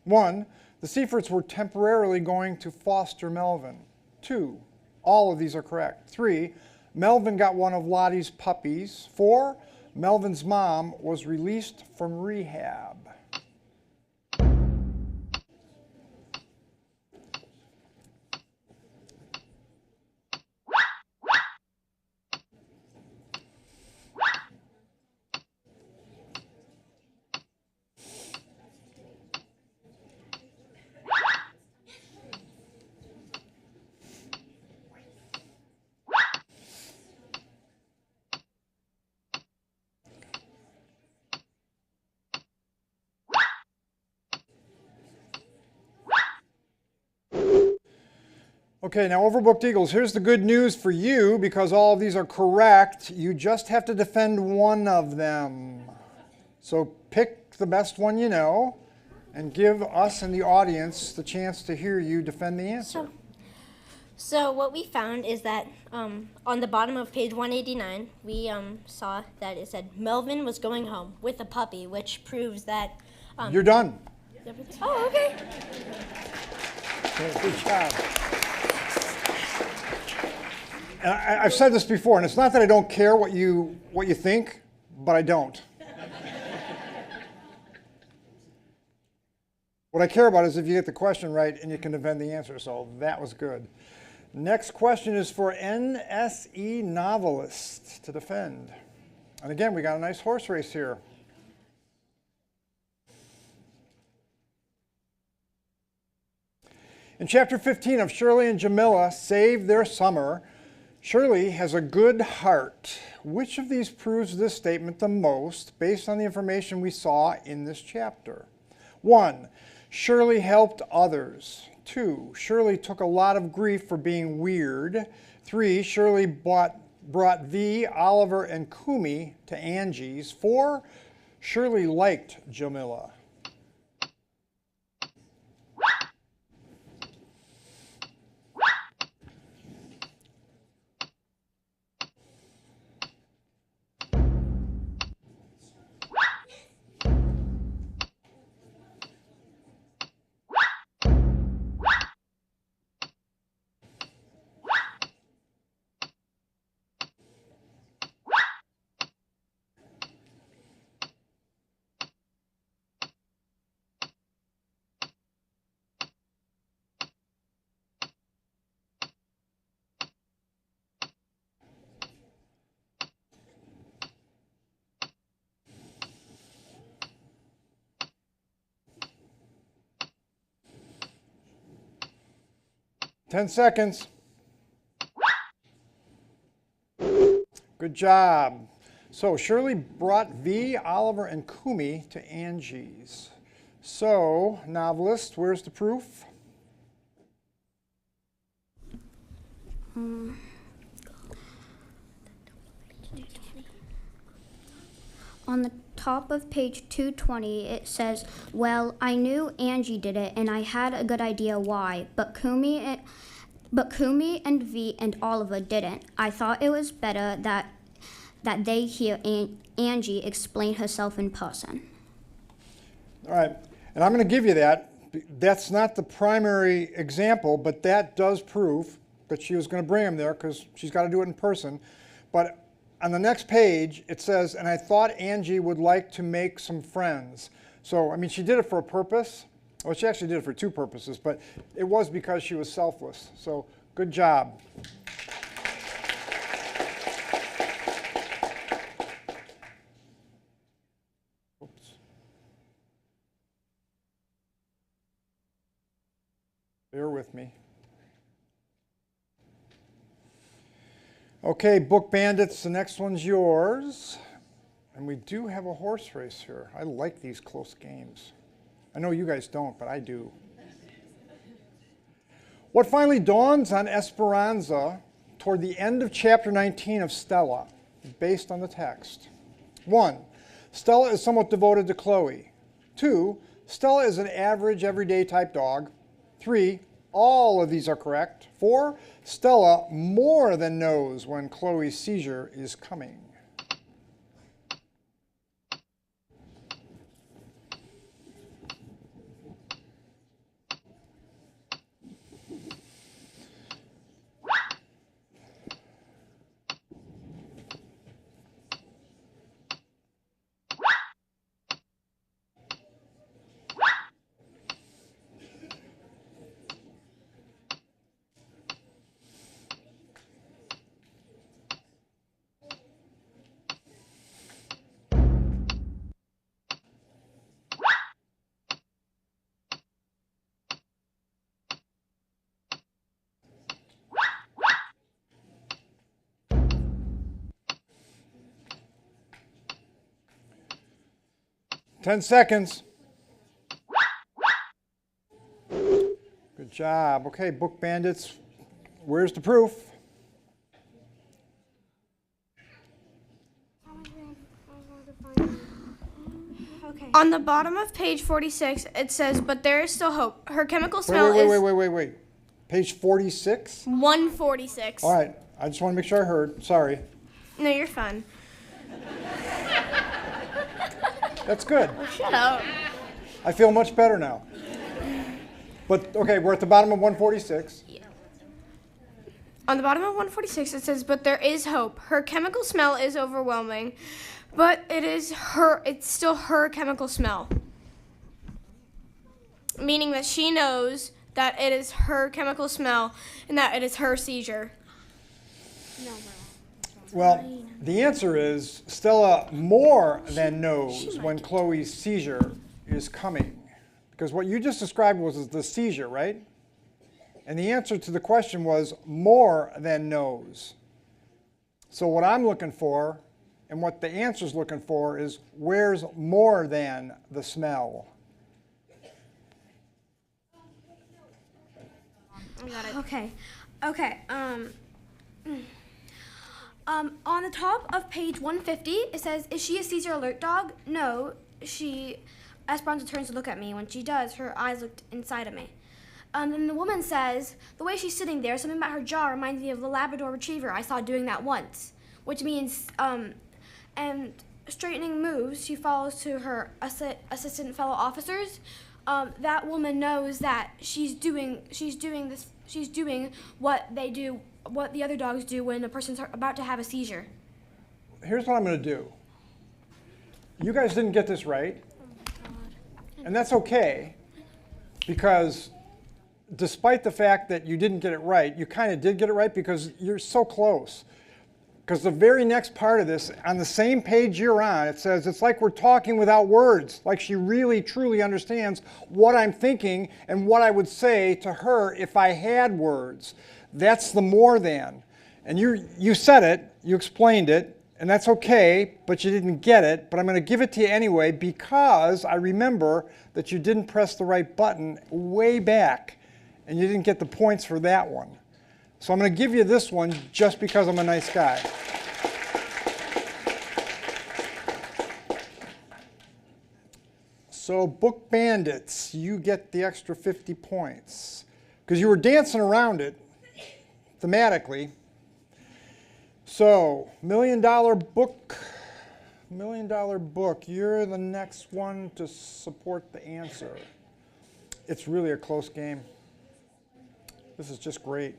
1. The Seiferts were temporarily going to foster Melvin. 2. All of these are correct. 3. Melvin got one of Lottie's puppies. 4. Melvin's mom was released from rehab. Okay, now Overbooked Eagles, here's the good news for you because all of these are correct. You just have to defend one of them. So pick the best one you know and give us and the audience the chance to hear you defend the answer. So what we found is that on the bottom of page 189, we saw that it said Melvin was going home with a puppy, which proves that... You're done. Oh, okay. Okay, good job. And I've said this before, and it's not that I don't care what you think, but I don't. What I care about is if you get the question right and you can defend the answer, so that was good. Next question is for NSE novelist to defend. And again, we got a nice horse race here. In Chapter 15 of Shirley and Jamila Save Their Summer, Shirley has a good heart. Which of these proves this statement the most based on the information we saw in this chapter? 1. Shirley helped others. 2. Shirley took a lot of grief for being weird. 3. Shirley brought V, Oliver, and Kumi to Angie's. 4. Shirley liked Jamila. 10 seconds. Good job. So Shirley brought V, Oliver, and Kumi to Angie's. So, novelist, where's the proof? On the top of page 220, it says, well, I knew Angie did it, and I had a good idea why, but Kumi and V and Oliver didn't. I thought it was better that they hear Angie explain herself in person. All right, and I'm going to give you that. That's not the primary example, but that does prove that she was going to bring him there because she's got to do it in person. But on the next page, it says, and I thought Angie would like to make some friends. So, I mean, she did it for a purpose. Well, she actually did it for two purposes, but it was because she was selfless. So, good job. Oops. Bear with me. Okay, Book Bandits, the next one's yours. And we do have a horse race here. I like these close games. I know you guys don't, but I do. What finally dawns on Esperanza toward the end of chapter 19 of Stella, based on the text? 1, Stella is somewhat devoted to Chloe. 2, Stella is an average, everyday type dog. 3, all of these are correct. 4, Stella more than knows when Chloe's seizure is coming. Ten seconds. Good job. Okay, Book Bandits, where's the proof? Okay. On the bottom of page 46, it says, but there is still hope. Her chemical smell is... Wait. Page 46? 146. All right, I just want to make sure I heard. Sorry. No, you're fine. That's good. Oh, shut up. I feel much better now. But, okay, we're at the bottom of 146. Yeah. On the bottom of 146, it says, but there is hope. Her chemical smell is overwhelming, but it's still her chemical smell. Meaning that she knows that it is her chemical smell and that it is her seizure. Well, the answer is Stella more than knows when Chloe's seizure is coming. Because what you just described was the seizure, right? And the answer to the question was more than knows. So what I'm looking for, and what the answer's looking for, is where's more than the smell? I got it. Okay. On the top of page 150, it says, is she a seizure alert dog? No, Esperanza turns to look at me. When she does, her eyes look inside of me. And the woman says, the way she's sitting there, something about her jaw reminds me of the Labrador Retriever. I saw doing that once, which means, and straightening moves, she follows to her assistant fellow officers. That woman knows that she's doing what they do, what the other dogs do when a person's about to have a seizure. Here's what I'm going to do. You guys didn't get this right, and that's okay, because despite the fact that you didn't get it right, you kind of did get it right because you're so close. Because the very next part of this, on the same page you're on, it says, it's like we're talking without words, like she really, truly understands what I'm thinking and what I would say to her if I had words. That's the more than. And you said it, you explained it, and that's okay, but you didn't get it. But I'm going to give it to you anyway because I remember that you didn't press the right button way back, and you didn't get the points for that one. So I'm going to give you this one just because I'm a nice guy. So Book Bandits, you get the extra 50 points because you were dancing around it thematically. So $1 Million Book, you're the next one to support the answer. It's really a close game. This is just great.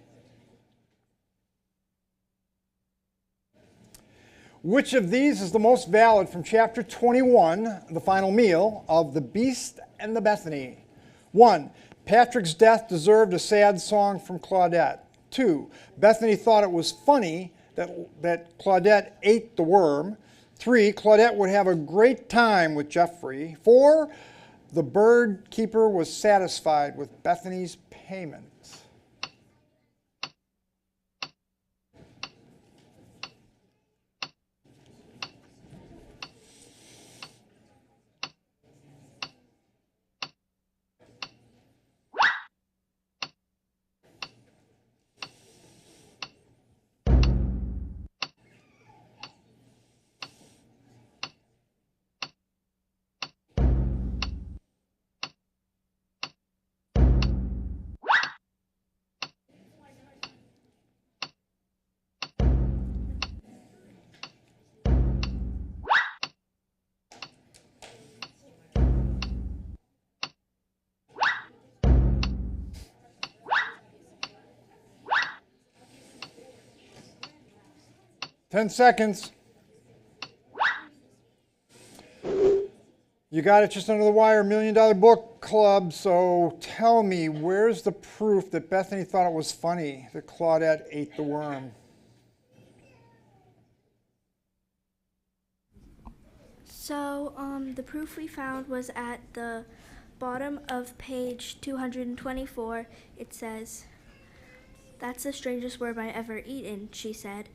Which of these is the most valid from chapter 21, the final meal, of The Beast and the Bethany? 1. Patrick's death deserved a sad song from Claudette. 2. Bethany thought it was funny that Claudette ate the worm. 3. Claudette would have a great time with Jeffrey. 4. The bird keeper was satisfied with Bethany's payment. 10 seconds. You got it just under the wire, $1 Million Book Club. So tell me, where's the proof that Bethany thought it was funny that Claudette ate the worm? So the proof we found was at the bottom of page 224. It says, "That's the strangest worm I ever eaten," she said.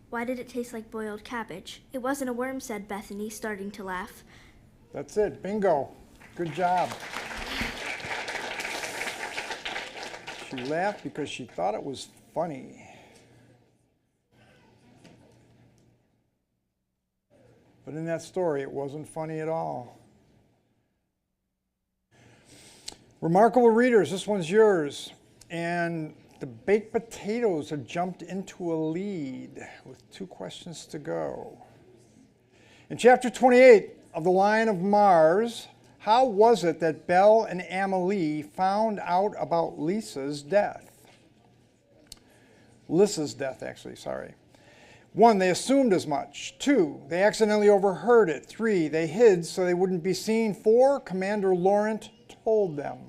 "Why did it taste like boiled cabbage?" "It wasn't a worm," said Bethany, starting to laugh. That's it. Bingo. Good job. She laughed because she thought it was funny. But in that story, it wasn't funny at all. Remarkable readers, this one's yours. And the baked potatoes have jumped into a lead with 2 questions to go. In chapter 28 of The Lion of Mars, how was it that Belle and Amelie found out about Lisa's death? Lissa's death, actually, sorry. 1, they assumed as much. 2, they accidentally overheard it. 3, they hid so they wouldn't be seen. 4, Commander Laurent told them.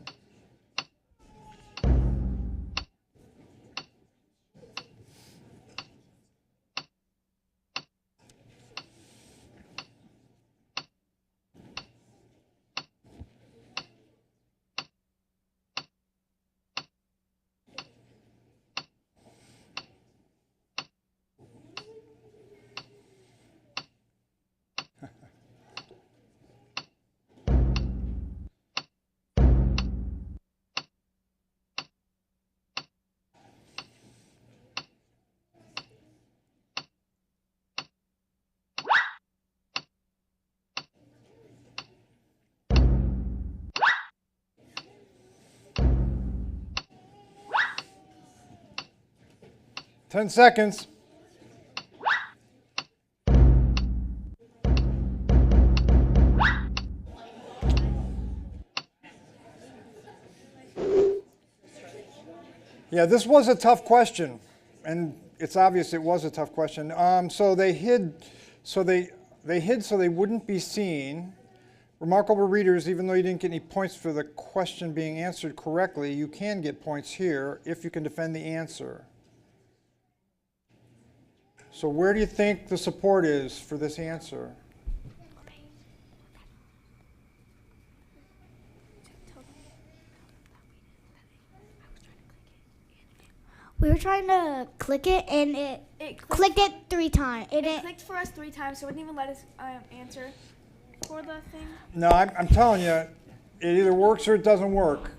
Ten seconds. Yeah, this was a tough question, and it's obvious it was a tough question. So they hid so they wouldn't be seen. Remarkable readers, even though you didn't get any points for the question being answered correctly, you can get points here if you can defend the answer. So where do you think the support is for this answer? We were trying to click it, and it clicked it 3 times. It clicked for us 3 times, so it wouldn't even let us answer for the thing. No, I'm telling you, it either works or it doesn't work.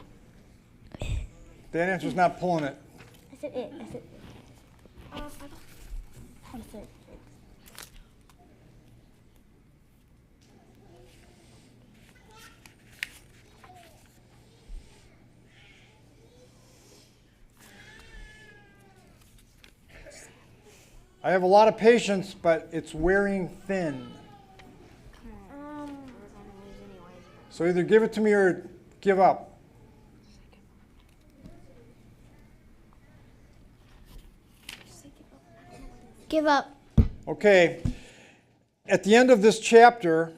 That answer's not pulling it. I said it. I said. What is it? I have a lot of patience, but it's wearing thin. So either give it to me or give up. Give up. Okay. At the end of this chapter,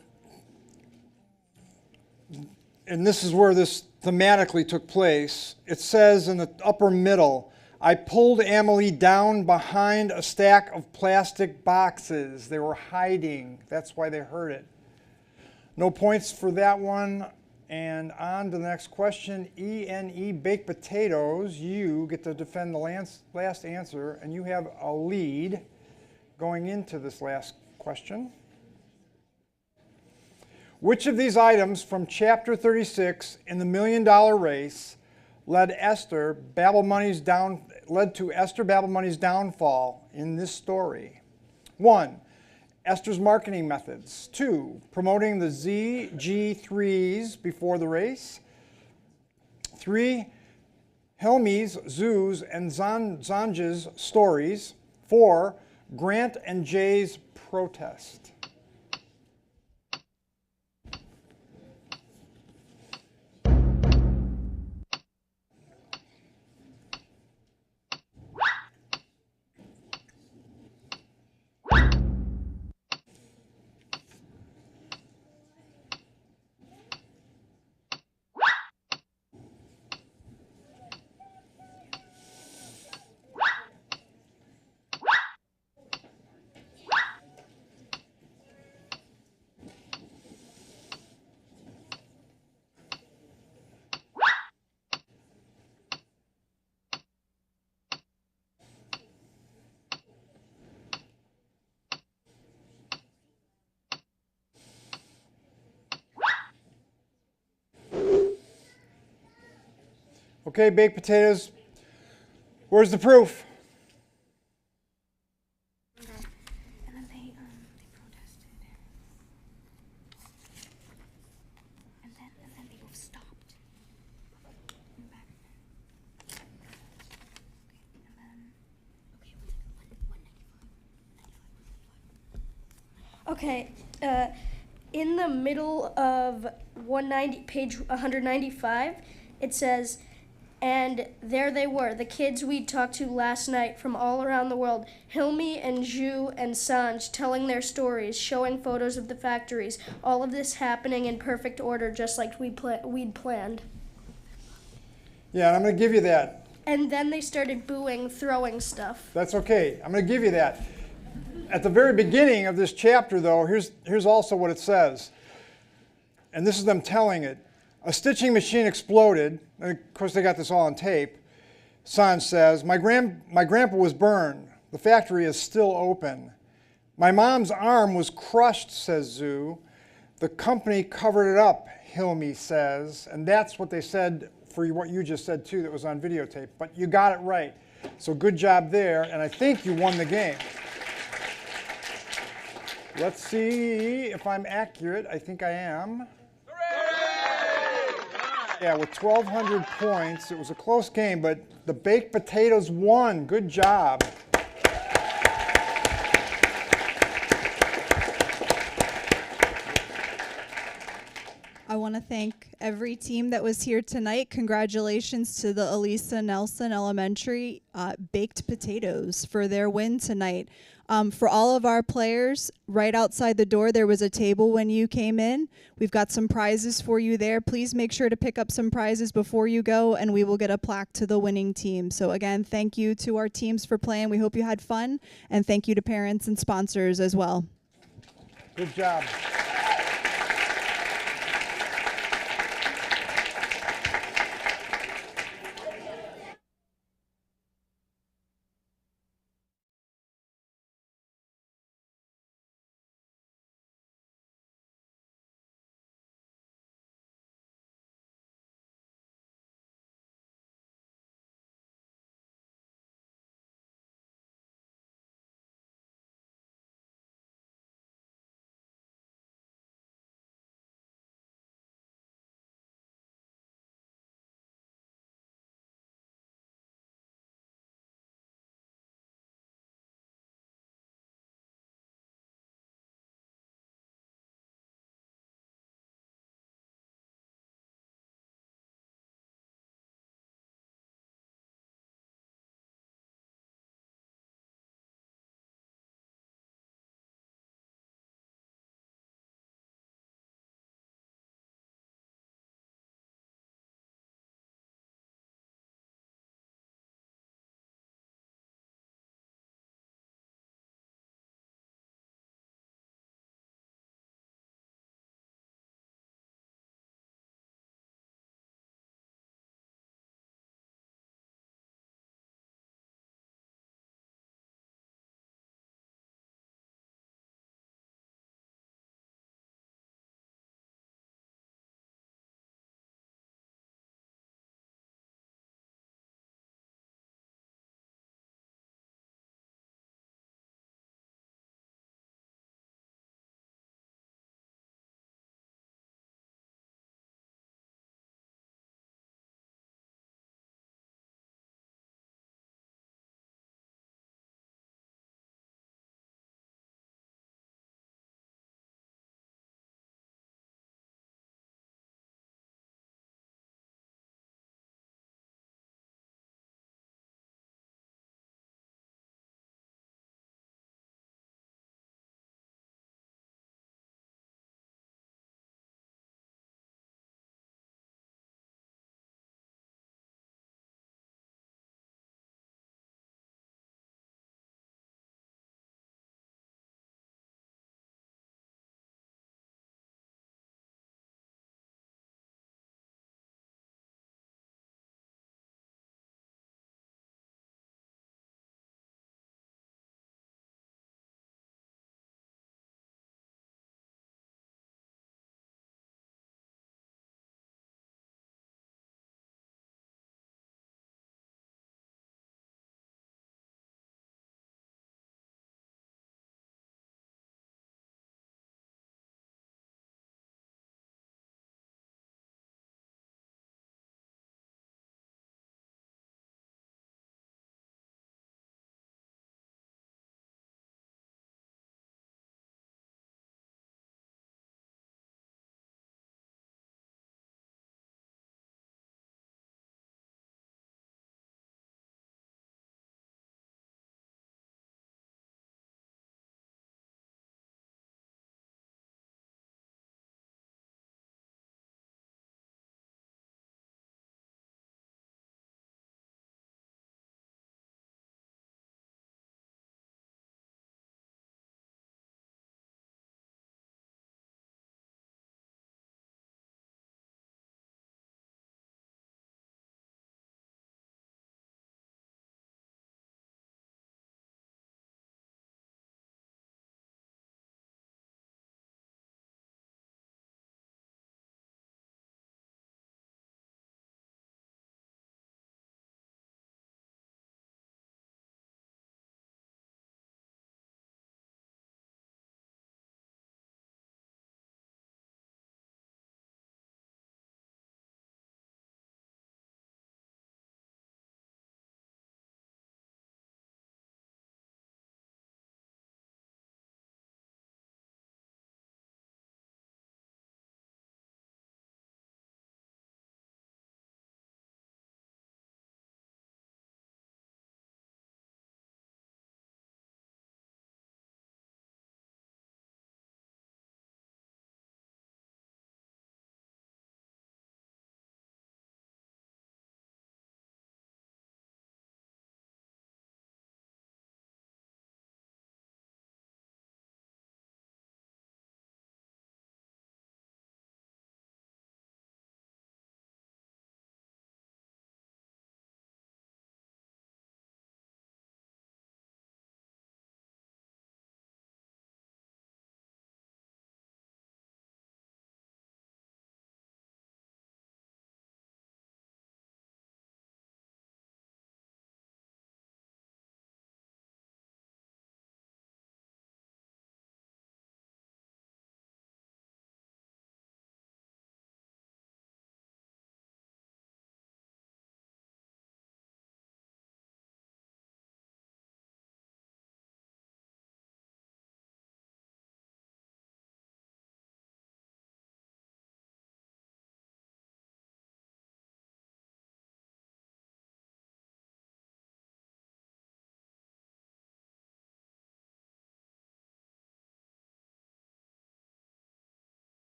and this is where this thematically took place, it says in the upper middle, I pulled Amelie down behind a stack of plastic boxes. They were hiding. That's why they heard it. No points for that one. And on to the next question. E&E baked potatoes. You get to defend the last answer, and you have a lead going into this last question. Which of these items from chapter 36 in the $1 Million Race led to Esther Babelmoney's downfall in this story? 1. Esther's marketing methods. 2. Promoting the ZG3s before the race. 3. Helmi's, Zoo's, and Zanja's stories. 4. Grant and Jay's protest. Okay, baked potatoes. Where's the proof? And then they protested. And then they both stopped. And back. Okay, in the middle of page 195, it says, and there they were, the kids we'd talked to last night from all around the world, Hilmi and Zhu and Sanj telling their stories, showing photos of the factories, all of this happening in perfect order, just like we'd planned. Yeah, and I'm going to give you that. And then they started booing, throwing stuff. That's okay. I'm going to give you that. At the very beginning of this chapter, though, here's also what it says. And this is them telling it. A stitching machine exploded. And of course, they got this all on tape. Sanj says, my grandpa was burned. The factory is still open. My mom's arm was crushed, says Zhu. The company covered it up, Hilmi says. And that's what they said for what you just said, too, that was on videotape. But you got it right. So good job there. And I think you won the game. Let's see if I'm accurate. I think I am. Yeah, with 1,200 points, it was a close game, but the baked potatoes won. Good job. I want to thank every team that was here tonight. Congratulations to the Elisa Nelson Elementary Baked Potatoes for their win tonight. For all of our players, right outside the door, there was a table when you came in. We've got some prizes for you there. Please make sure to pick up some prizes before you go, and we will get a plaque to the winning team. So again, thank you to our teams for playing. We hope you had fun, and thank you to parents and sponsors as well. Good job.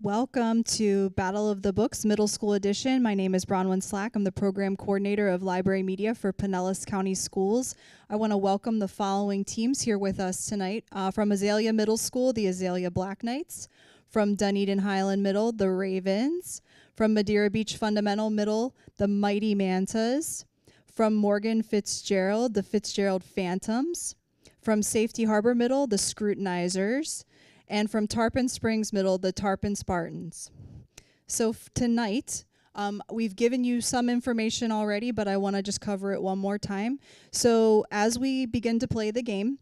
Welcome to Battle of the Books Middle School Edition. My name is Bronwyn Slack. I'm the program coordinator of library media for Pinellas County Schools. I want to welcome the following teams here with us tonight. From Azalea Middle School, the Azalea Black Knights. From Dunedin Highland Middle, the Ravens. From Madeira Beach Fundamental Middle, the Mighty Mantas. From Morgan Fitzgerald, the Fitzgerald Phantoms. From Safety Harbor Middle, the Scrutinizers. And from Tarpon Springs Middle, the Tarpon Spartans. So tonight, we've given you some information already, but I want to just cover it one more time. So as we begin to play the game,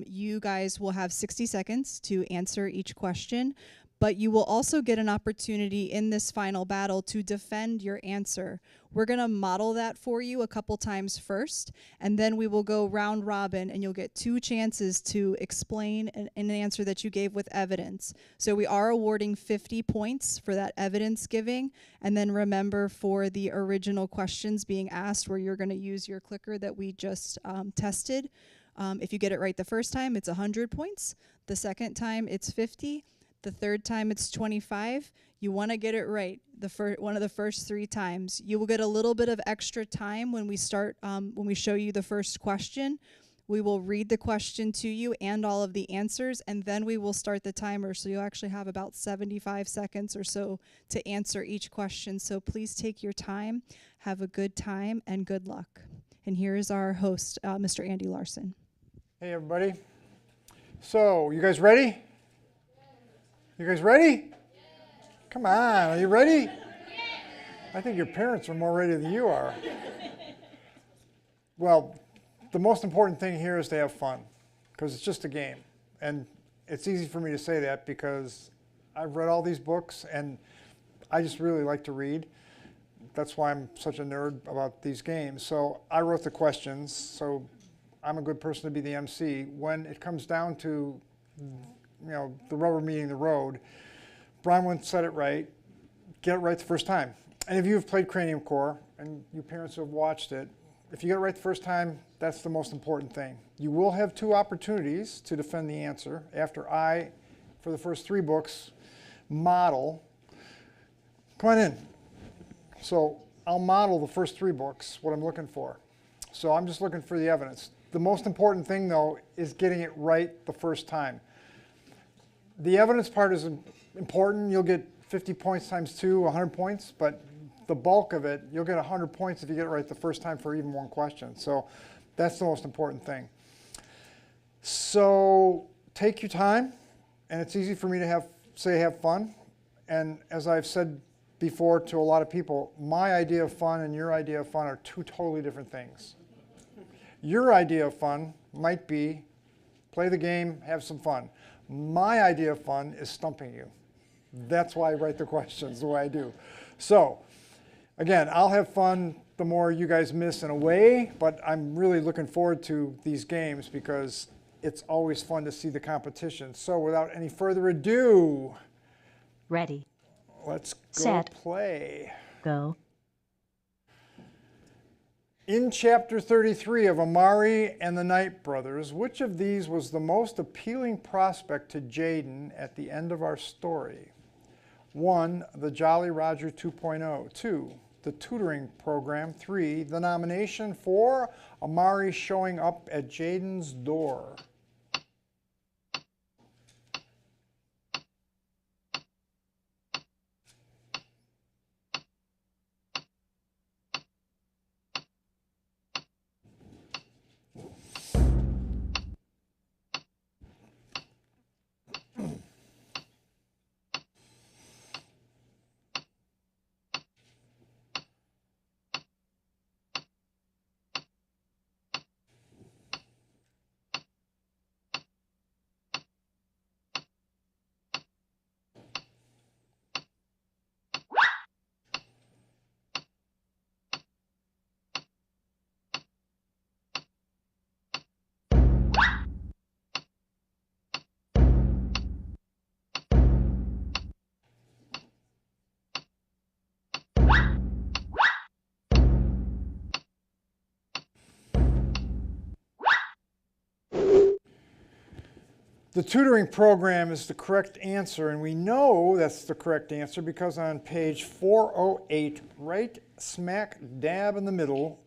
you guys will have 60 seconds to answer each question, but you will also get an opportunity in this final battle to defend your answer. We're going to model that for you a couple times first, and then we will go round robin, and you'll get 2 chances to explain an answer that you gave with evidence. So we are awarding 50 points for that evidence giving, and then remember for the original questions being asked where you're going to use your clicker that we just tested. If you get it right the first time, it's 100 points. The second time, it's 50. The third time it's 25. You want to get it right one of the first 3 times. You will get a little bit of extra time when we start, when we show you the first question. We will read the question to you and all of the answers, and then we will start the timer. So you'll actually have about 75 seconds or so to answer each question. So please take your time, have a good time, and good luck. And here is our host, Mr. Andy Larson. Hey, everybody. So, you guys ready? You guys ready? Come on, are you ready? I think your parents are more ready than you are. Well, the most important thing here is to have fun, because it's just a game. And it's easy for me to say that because I've read all these books and I just really like to read. That's why I'm such a nerd about these games. So I wrote the questions, so I'm a good person to be the MC. When it comes down to the rubber meeting the road, Bronwyn said it right. Get it right the first time. And if you've played Cranium Core and you parents have watched it, if you get it right the first time, that's the most important thing. You will have 2 opportunities to defend the answer after I, for the first 3 books, model. Come on in. So I'll model the first 3 books, what I'm looking for. So I'm just looking for the evidence. The most important thing, though, is getting it right the first time. The evidence part is important. You'll get 50 points times 2, 100 points, but the bulk of it, you'll get 100 points if you get it right the first time for even 1 question. So that's the most important thing. So take your time, and it's easy for me to have fun. And as I've said before to a lot of people, my idea of fun and your idea of fun are 2 totally different things. Your idea of fun might be play the game, have some fun. My idea of fun is stumping you. That's why I write the questions the way I do. So, again, I'll have fun the more you guys miss in a way, but I'm really looking forward to these games because it's always fun to see the competition. So, without any further ado, Ready. Let's go Set. play. Go. In Chapter 33 of Amari and the Knight Brothers, which of these was the most appealing prospect to Jaden at the end of our story? 1. The Jolly Roger 2.0. 2. The tutoring program. 3. The nomination. 4. Amari showing up at Jaden's door. The tutoring program is the correct answer, and we know that's the correct answer because on page 408, right smack dab in the middle,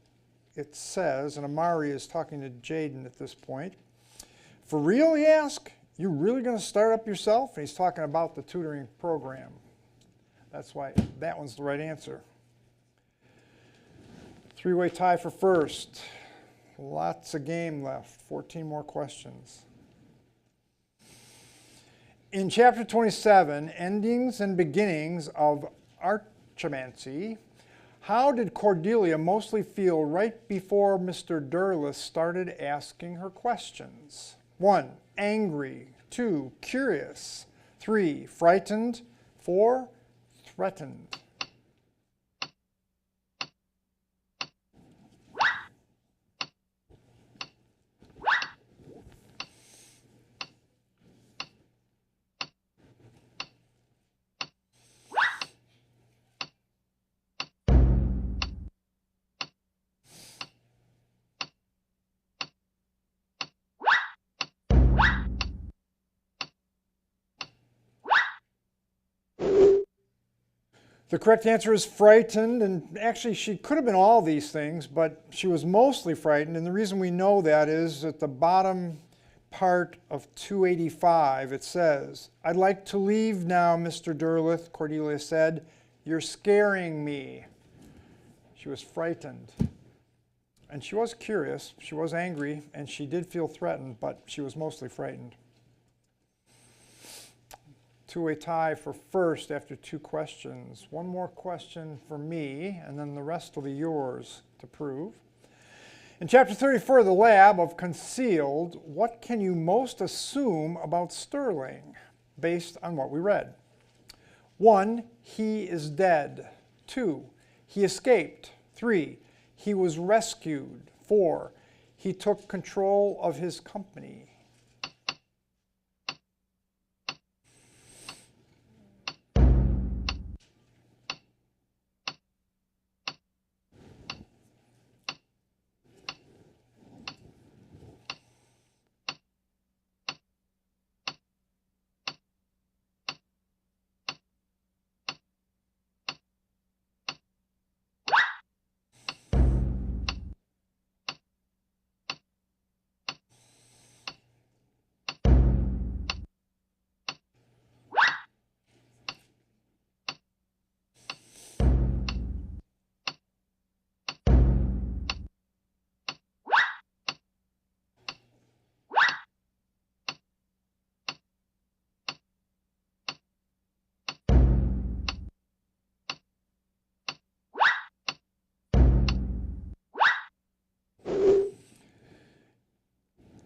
it says, and Amari is talking to Jaden at this point, "For real," he asked, "you really going to start up yourself?" And he's talking about the tutoring program. That's why that one's the right answer. Three-way tie for first. Lots of game left, 14 more questions. In chapter 27, Endings and Beginnings of Archimancy, how did Cordelia mostly feel right before Mr. Derlis started asking her questions? 1, angry. 2, curious. 3, frightened. 4, threatened. The correct answer is frightened, and actually she could have been all these things, but she was mostly frightened, and the reason we know that is at the bottom part of 285 it says, "I'd like to leave now, Mr. Derleth," Cordelia said. "You're scaring me." She was frightened. And she was curious, she was angry, and she did feel threatened, but she was mostly frightened. Two-way tie for first after 2 questions. One more question for me, and then the rest will be yours to prove. In chapter 34, the lab of concealed, what can you most assume about Sterling based on what we read? 1, he is dead. 2, he escaped. 3, he was rescued. 4, he took control of his company.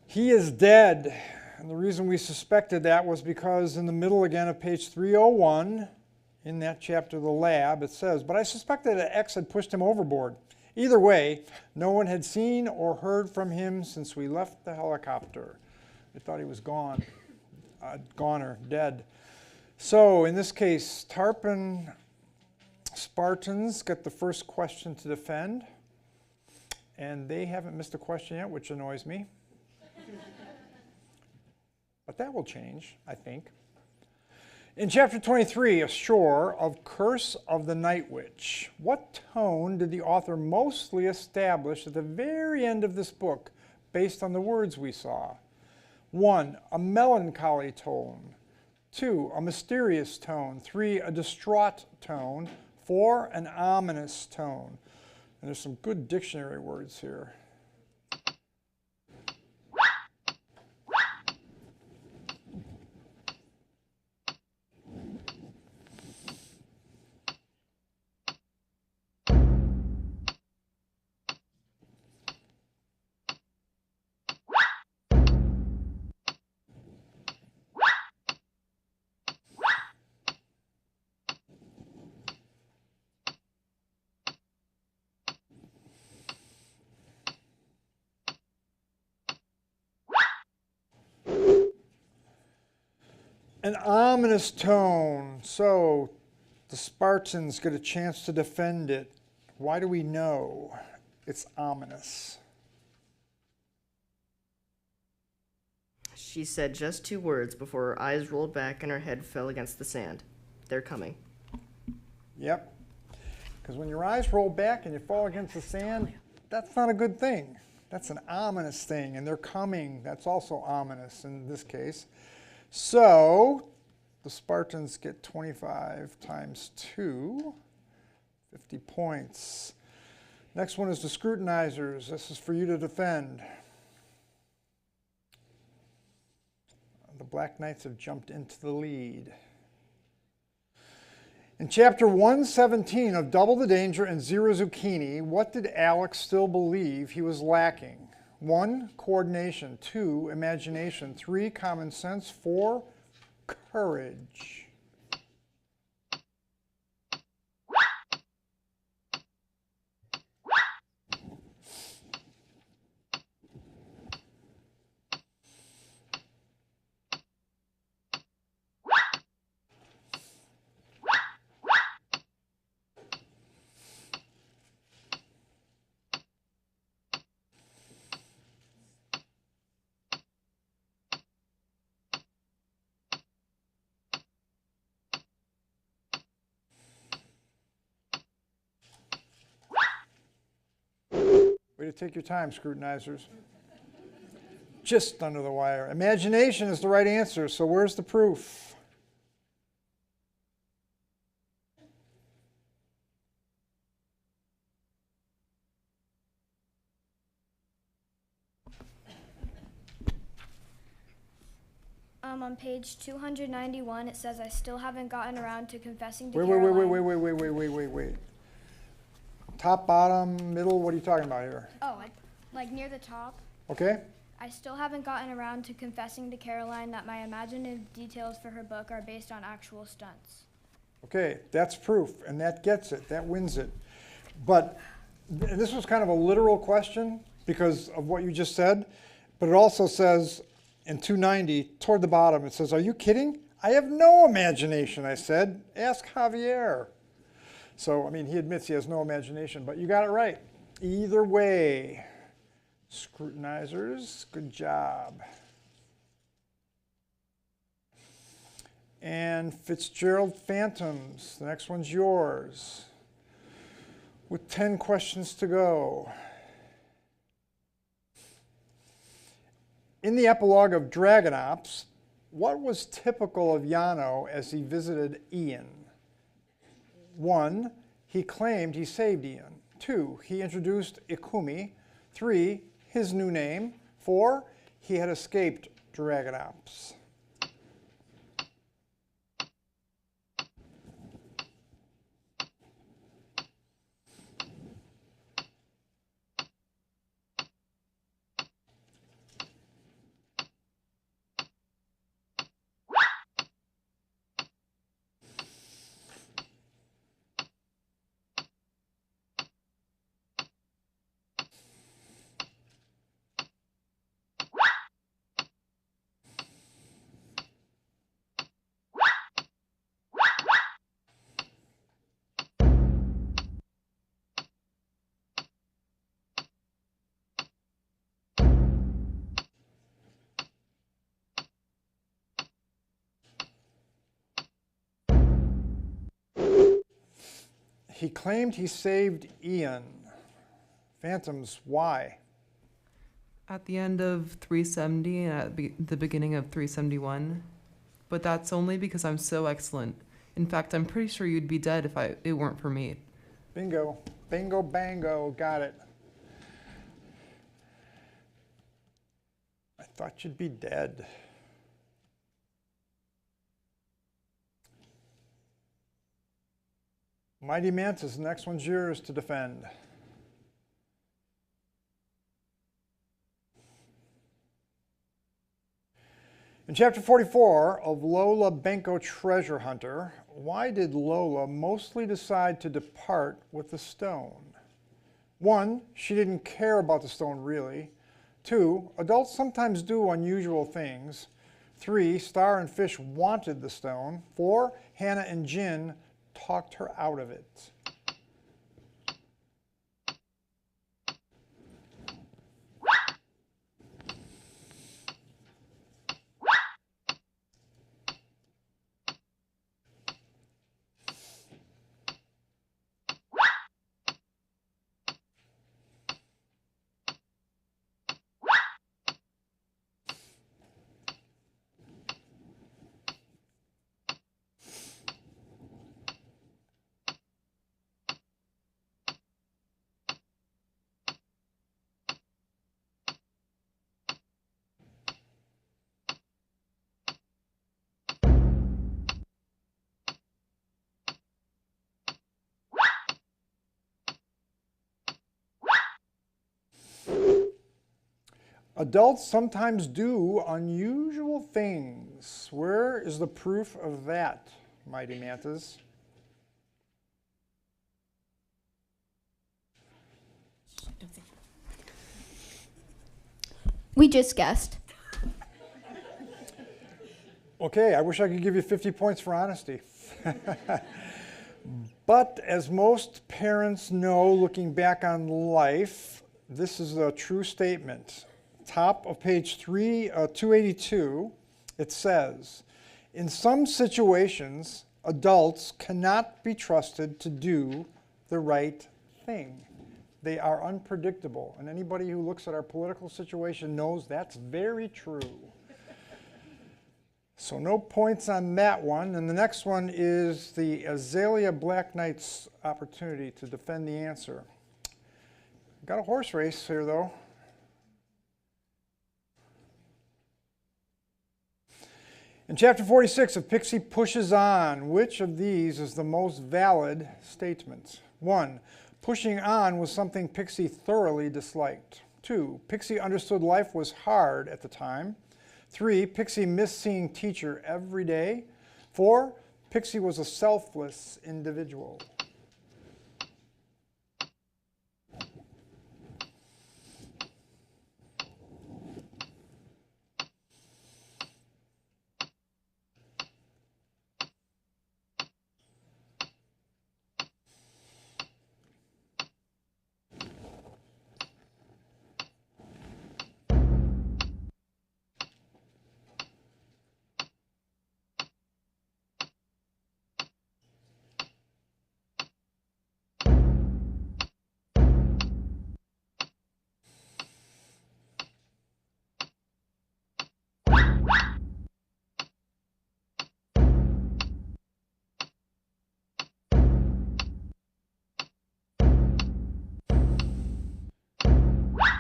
He is dead. And the reason we suspected that was because in the middle again of page 301, in that chapter of the lab, it says, "But I suspected that X had pushed him overboard. Either way, no one had seen or heard from him since we left the helicopter." They thought he was gone, goner, dead. So in this case, Tarpon Spartans get the first question to defend. And they haven't missed a question yet, which annoys me. But that will change, I think. In chapter 23, Ashore of Curse of the Night Witch, what tone did the author mostly establish at the very end of this book based on the words we saw? 1, a melancholy tone. 2, a mysterious tone. 3, a distraught tone. 4, an ominous tone. And there's some good dictionary words here. An ominous tone. So the Spartans get a chance to defend it. Why do we know it's ominous? She said just 2 words before her eyes rolled back and her head fell against the sand. They're coming. Yep. Because when your eyes roll back and you fall against the sand, that's not a good thing. That's an ominous thing, and they're coming. That's also ominous in this case. So the Spartans get 25 times 2, 50 points. Next one is the scrutinizers. This is for you to defend. The Black Knights have jumped into the lead. In chapter 117 of Double the Danger and Zero Zucchini, what did Alex still believe he was lacking? 1, coordination. 2, imagination. 3, common sense. 4, courage. Way to take your time, scrutinizers. Just under the wire. Imagination is the right answer, so where's the proof? On page 291, it says, I still haven't gotten around to confessing to Wait. Top, bottom, middle, what are you talking about here? Oh, like near the top. Okay. I still haven't gotten around to confessing to Caroline that my imaginative details for her book are based on actual stunts. Okay, that's proof, and that gets it, that wins it. But and this was kind of a literal question because of what you just said, but it also says in 290, toward the bottom, it says, are you kidding? I have no imagination, I said. Ask Javier. So, I mean, he admits he has no imagination, but you got it right. Either way, scrutinizers, good job. And Fitzgerald Phantoms, the next one's yours. With 10 questions to go. In the epilogue of Dragonops, what was typical of Yano as he visited Ian? 1, he claimed he saved Ian. 2, he introduced Ikumi. 3, his new name. 4, he had escaped Dragonops. He claimed he saved Ian. Phantoms, why? At the end of 370 and at the beginning of 371. But that's only because I'm so excellent. In fact, I'm pretty sure you'd be dead if it weren't for me. Bingo. Bingo, bango. Got it. I thought you'd be dead. Mighty Mantis, the next one's yours to defend. In chapter 44 of Lola Benko Treasure Hunter, why did Lola mostly decide to depart with the stone? 1, she didn't care about the stone really. 2, adults sometimes do unusual things. 3, Star and Fish wanted the stone. 4, Hannah and Jin talked her out of it. Adults sometimes do unusual things. Where is the proof of that, Mighty Mantas? We just guessed. Okay, I wish I could give you 50 points for honesty. But as most parents know, looking back on life, this is a true statement. Top of page 282, it says, in some situations, adults cannot be trusted to do the right thing. They are unpredictable, and anybody who looks at our political situation knows that's very true. So no points on that one. And the next one is the Azalea Black Knight's opportunity to defend the answer. Got a horse race here, though. In chapter 46 of Pixie Pushes On, which of these is the most valid statement? 1. Pushing on was something Pixie thoroughly disliked. 2. Pixie understood life was hard at the time. 3. Pixie missed seeing teacher every day. 4. Pixie was a selfless individual.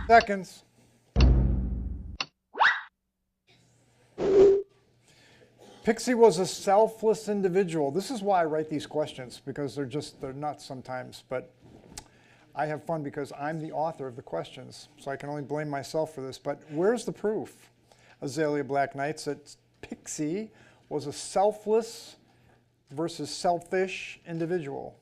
Seconds. Pixie was a selfless individual. This is why I write these questions, because they're nuts sometimes, but I have fun because I'm the author of the questions, so I can only blame myself for this. But where's the proof? Azalea Black Knight said Pixie was a selfless versus selfish individual.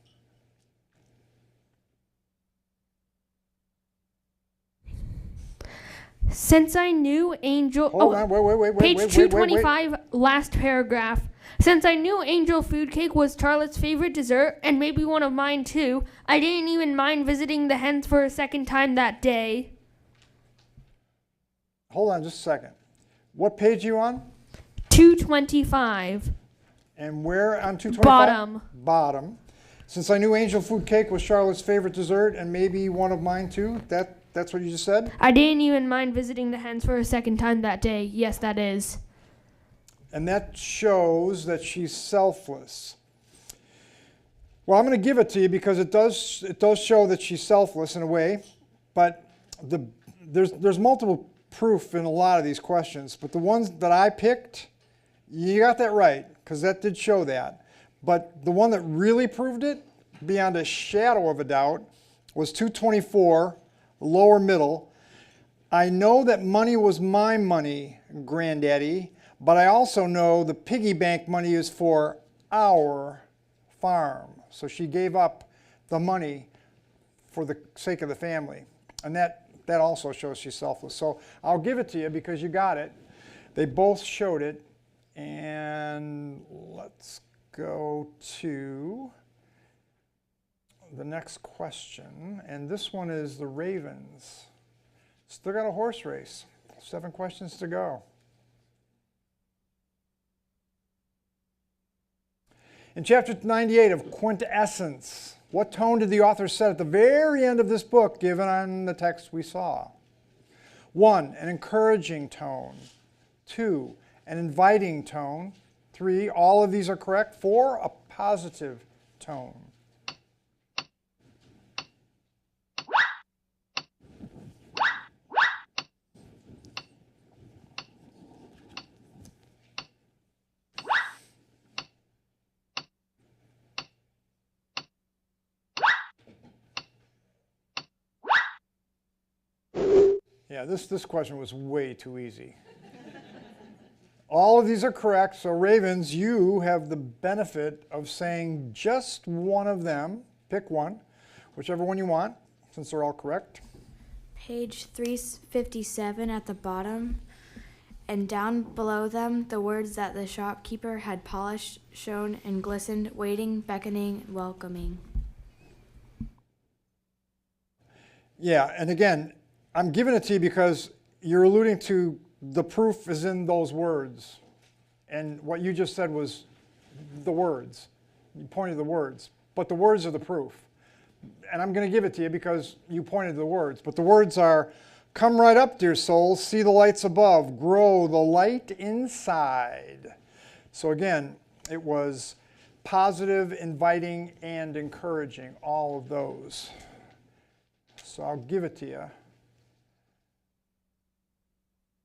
Since I knew Angel... Hold on, wait. Page 225, last paragraph. Since I knew Angel Food Cake was Charlotte's favorite dessert, and maybe one of mine too, I didn't even mind visiting the hens for a second time that day. Hold on just a second. What page are you on? 225. And where on 225? Bottom. Bottom. Since I knew Angel Food Cake was Charlotte's favorite dessert, and maybe one of mine too, that's what you just said? I didn't even mind visiting the hens for a second time that day. Yes, that is. And that shows that she's selfless. Well, I'm going to give it to you because it does show that she's selfless in a way, but there's multiple proof in a lot of these questions, but the ones that I picked, you got that right, because that did show that. But the one that really proved it, beyond a shadow of a doubt, was 224, lower middle. I know that money was my money, Granddaddy, but I also know the piggy bank money is for our farm. So she gave up the money for the sake of the family. And that also shows she's selfless. So I'll give it to you because you got it. They both showed it. And let's go to the next question. And this one is the Ravens. Still got a horse race. 7 questions to go. In chapter 98 of Quintessence, what tone did the author set at the very end of this book, given on the text we saw? 1, an encouraging tone. 2, an inviting tone. 3, all of these are correct. 4, a positive tone. Yeah, this question was way too easy. All of these are correct, so Ravens, you have the benefit of saying just one of them. Pick one, whichever one you want, since they're all correct. Page 357 at the bottom, and down below them, the words that the shopkeeper had polished, shone, and glistened, waiting, beckoning, and welcoming. Yeah, and again, I'm giving it to you because you're alluding to the proof is in those words. And what you just said was the words. You pointed to the words, but the words are the proof. And I'm going to give it to you because you pointed to the words. But the words are, come right up, dear souls, see the lights above, grow the light inside. So again, it was positive, inviting, and encouraging, all of those. So I'll give it to you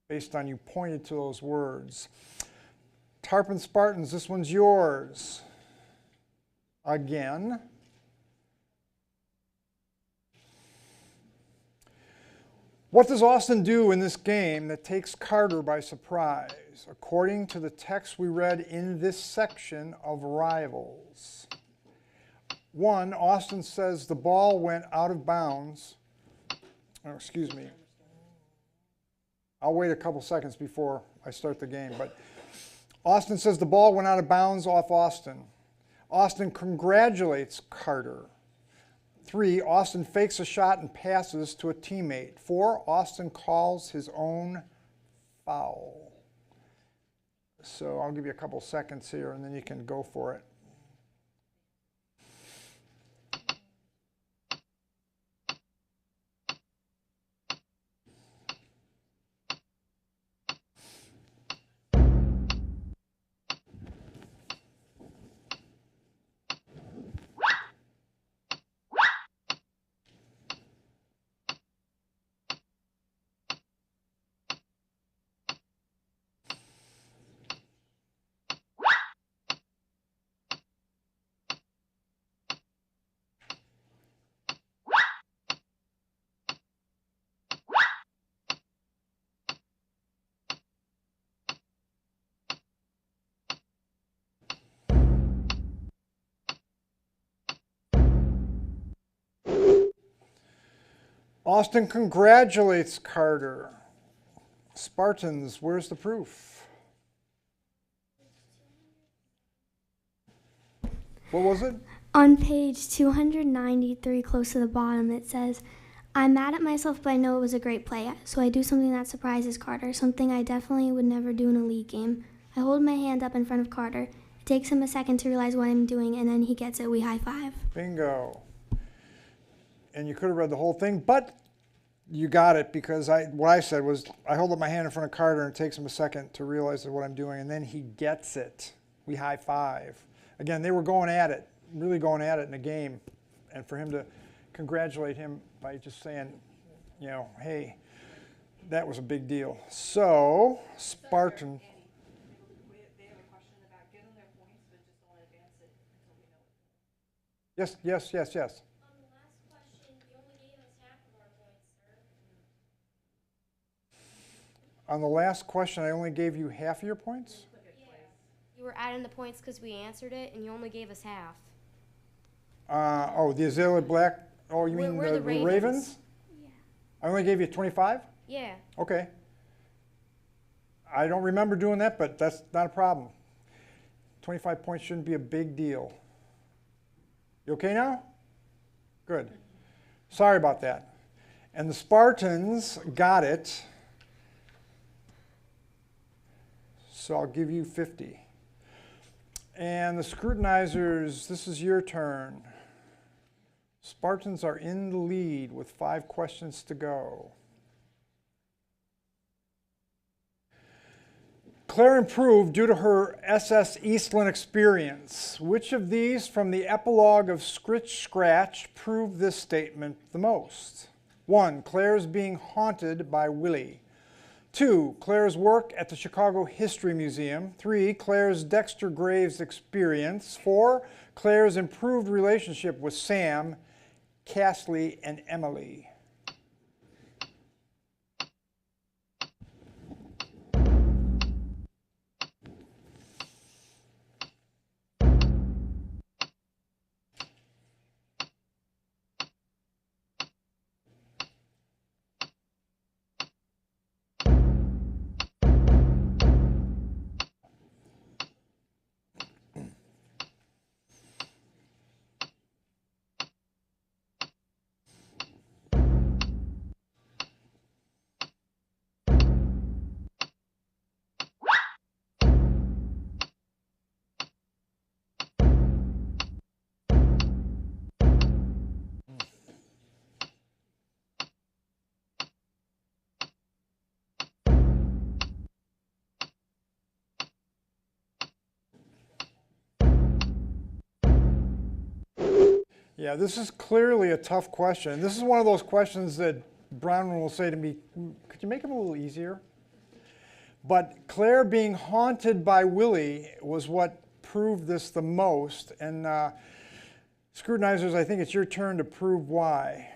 based on you pointed to those words. Tarpon Spartans, this one's yours. Again. What does Austin do in this game that takes Carter by surprise, according to the text we read in this section of Rivals? 1, Austin says the ball went out of bounds. Oh, excuse me. I'll wait a couple seconds before I start the game. But Austin says the ball went out of bounds off Austin. Austin congratulates Carter. 3, Austin fakes a shot and passes to a teammate. 4, Austin calls his own foul. So I'll give you a couple seconds here and then you can go for it. Austin congratulates Carter. Spartans, where's the proof? What was it? On page 293, close to the bottom, it says, I'm mad at myself, but I know it was a great play, so I do something that surprises Carter, something I definitely would never do in a league game. I hold my hand up in front of Carter. It takes him a second to realize what I'm doing, and then he gets it. We high five. Bingo. And you could have read the whole thing, but you got it because what I said was I hold up my hand in front of Carter and it takes him a second to realize what I'm doing, and then he gets it. We high five. Again, they were going at it, really going at it in a game, and for him to congratulate him by just saying, you know, hey, that was a big deal. So, Spartan. Yes, yes, yes, yes. On the last question, I only gave you half of your points? You were adding the points because we answered it, and you only gave us half. Oh, the Azalea Black, oh, you mean We're the Ravens? Yeah. I only gave you 25? Yeah. Okay. I don't remember doing that, but that's not a problem. 25 points shouldn't be a big deal. You okay now? Good. Sorry about that. And the Spartans got it. So I'll give you 50. And the scrutinizers, this is your turn. Spartans are in the lead with 5 questions to go. Claire improved due to her SS Eastland experience. Which of these from the epilogue of Scritch Scratch prove this statement the most? 1, Claire's being haunted by Willie. 2, Claire's work at the Chicago History Museum. 3, Claire's Dexter Graves experience. 4, Claire's improved relationship with Sam, Castley, and Emily. Yeah, this is clearly a tough question. This is one of those questions that Bronwyn will say to me, could you make them a little easier? But Claire being haunted by Willie was what proved this the most. And scrutinizers, I think it's your turn to prove why.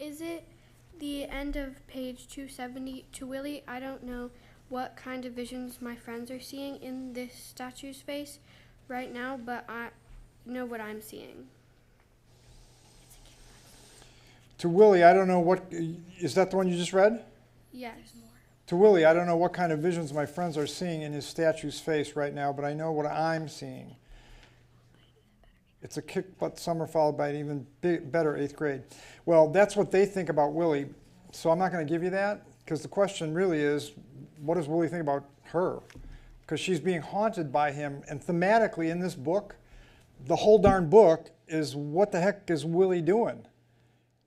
Is it the end of page 270 to Willie? I don't know what kind of visions my friends are seeing in this statue's face right now, but I know what I'm seeing. To Willie, I don't know what, is that the one you just read? Yes. To Willie, I don't know what kind of visions my friends are seeing in his statue's face right now, but I know what I'm seeing. It's a kick-butt summer followed by an even better 8th grade. Well, that's what they think about Willie, so I'm not going to give you that, because the question really is, what does Willie think about her? Because she's being haunted by him, and thematically in this book, the whole darn book is, what the heck is Willie doing?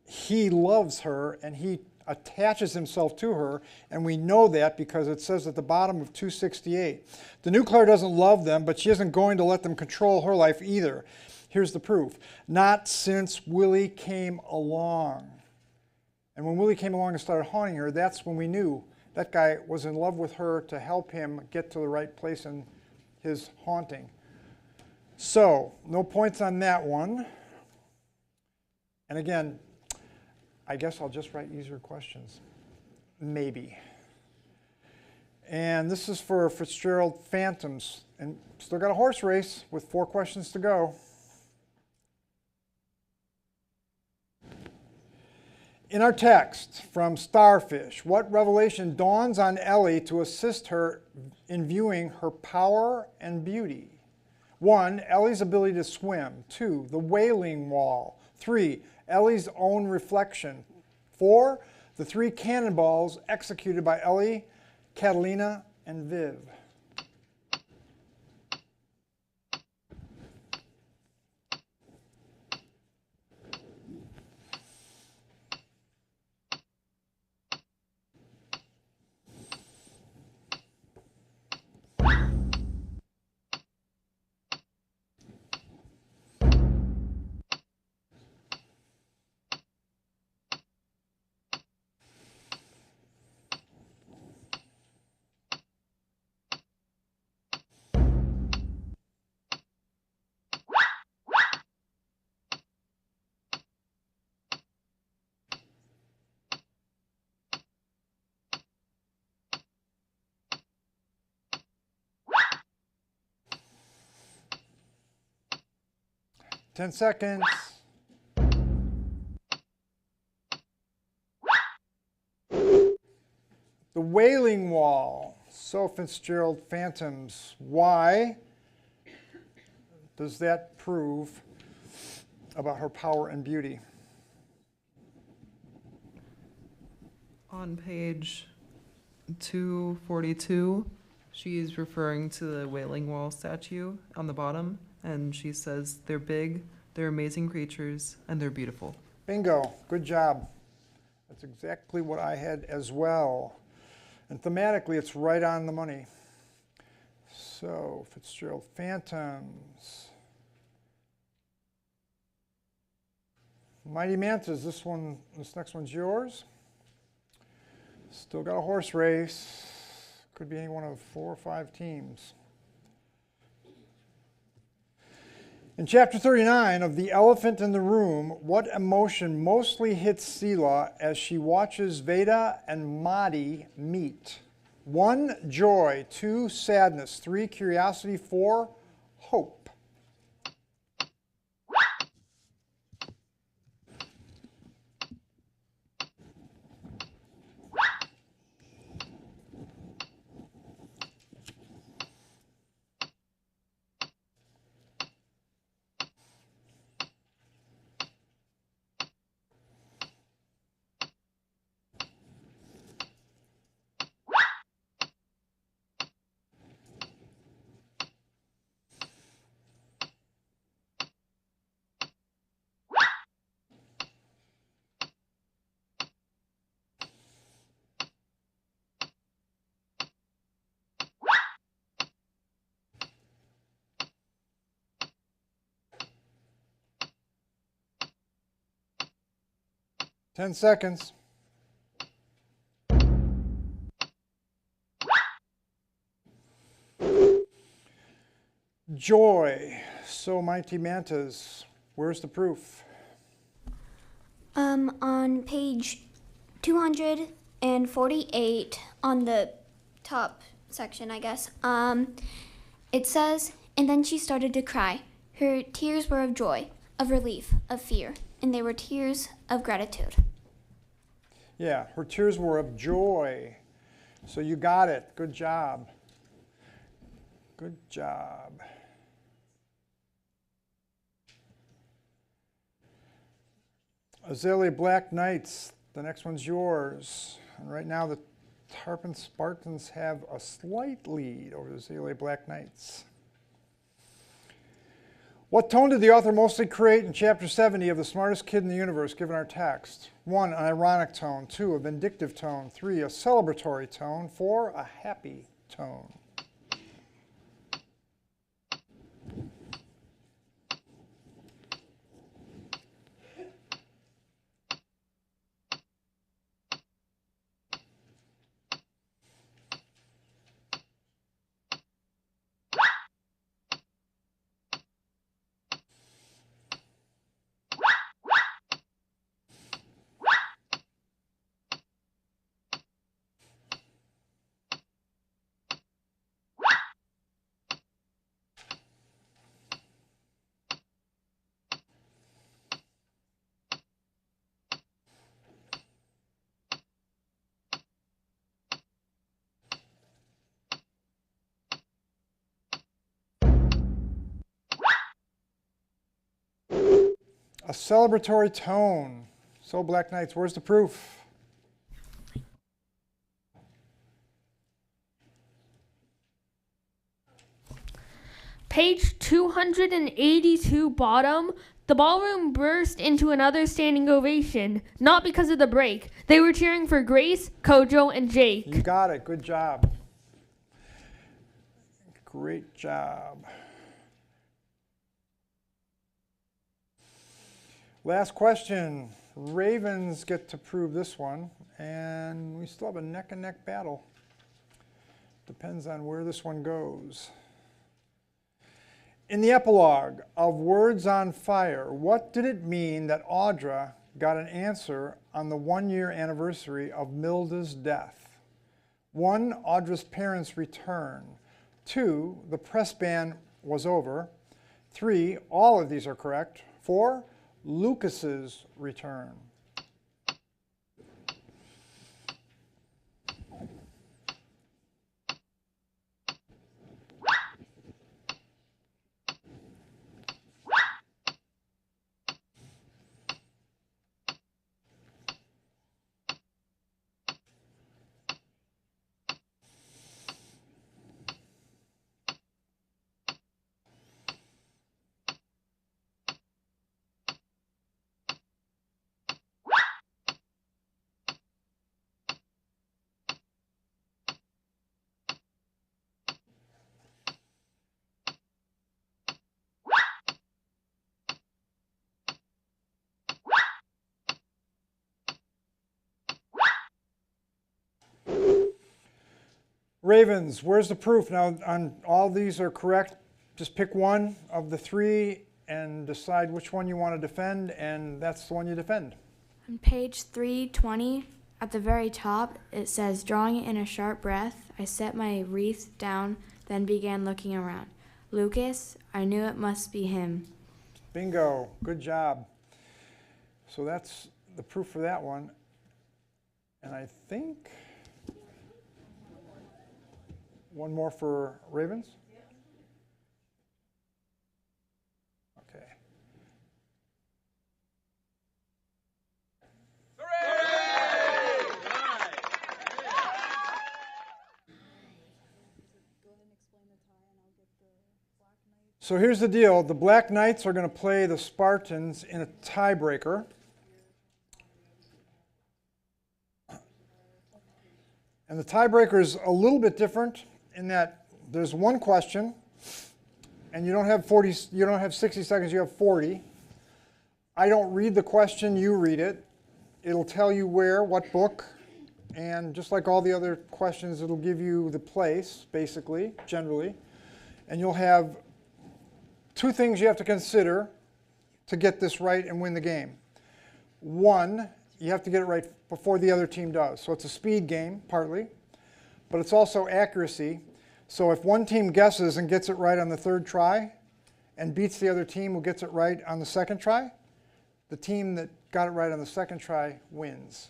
He loves her, and he attaches himself to her, and we know that because it says at the bottom of 268. The new Claire doesn't love them, but she isn't going to let them control her life either. Here's the proof. Not since Willie came along. And when Willie came along and started haunting her, that's when we knew that guy was in love with her to help him get to the right place in his haunting. So, no points on that one. And again, I guess I'll just write easier questions. Maybe. And this is for Fitzgerald Phantoms. And still got a horse race with 4 questions to go. In our text from Starfish, what revelation dawns on Ellie to assist her in viewing her power and beauty? 1, Ellie's ability to swim. 2, the Wailing Wall. 3, Ellie's own reflection. 4, the 3 cannonballs executed by Ellie, Catalina, and Viv. Ten seconds. The Wailing Wall. So Fitzgerald Phantoms. Why does that prove about her power and beauty? On page 242, she's referring to the Wailing Wall statue on the bottom, and she says they're big, they're amazing creatures, and they're beautiful. Bingo. Good job. That's exactly what I had as well. And thematically, it's right on the money. So, Fitzgerald Phantoms. Mighty Mantas, this next one's yours. Still got a horse race. Could be any one of 4 or 5 teams. In chapter 39 of The Elephant in the Room, what emotion mostly hits Seela as she watches Veda and Mahdi meet? 1, joy. 2, sadness. 3, curiosity. 4, hope. 10 seconds. Joy, so mighty mantas. Where's the proof? On page 248 on the top section, I guess. It says, and then she started to cry. Her tears were of joy, of relief, of fear, and they were tears of gratitude. Yeah, her tears were of joy. So you got it. Good job. Good job. Azalea Black Knights, the next one's yours. And right now the Tarpon Spartans have a slight lead over the Azalea Black Knights. What tone did the author mostly create in chapter 70 of The Smartest Kid in the Universe, given our text? 1, an ironic tone. 2, a vindictive tone. 3, a celebratory tone. 4, a happy tone. A celebratory tone. So Black Knights, where's the proof? Page 282 bottom. The ballroom burst into another standing ovation, not because of the break. They were cheering for Grace, Kojo, and Jake. You got it. Good job. Great job. Last question. Ravens get to prove this one, and we still have a neck-and-neck battle. Depends on where this one goes. In the epilogue of Words on Fire, what did it mean that Audra got an answer on the 1-year anniversary of Milda's death? 1, Audra's parents' return. 2, the press ban was over. 3, all of these are correct. 4, Lucas's return. Ravens, where's the proof? Now, on all these are correct. Just pick one of the 3 and decide which one you want to defend, and that's the one you defend. On page 320, at the very top, it says, drawing in a sharp breath, I set my wreath down, then began looking around. Lucas, I knew it must be him. Bingo. Good job. So that's the proof for that one. And I think one more for Ravens? Okay. So here's the deal. The Black Knights are going to play the Spartans in a tiebreaker. And the tiebreaker is a little bit different in that there's one question, and you don't have 60 seconds, you have 40. I don't read the question, you read it. it'll tell you where, what book, and just like all the other questions, it'll give you the place, basically, generally. And you'll have two things you have to consider to get this right and win the game. One, you have to get it right before the other team does. So it's a speed game, partly, but it's also accuracy. So if one team guesses and gets it right on the third try and beats the other team who gets it right on the second try, the team that got it right on the second try wins,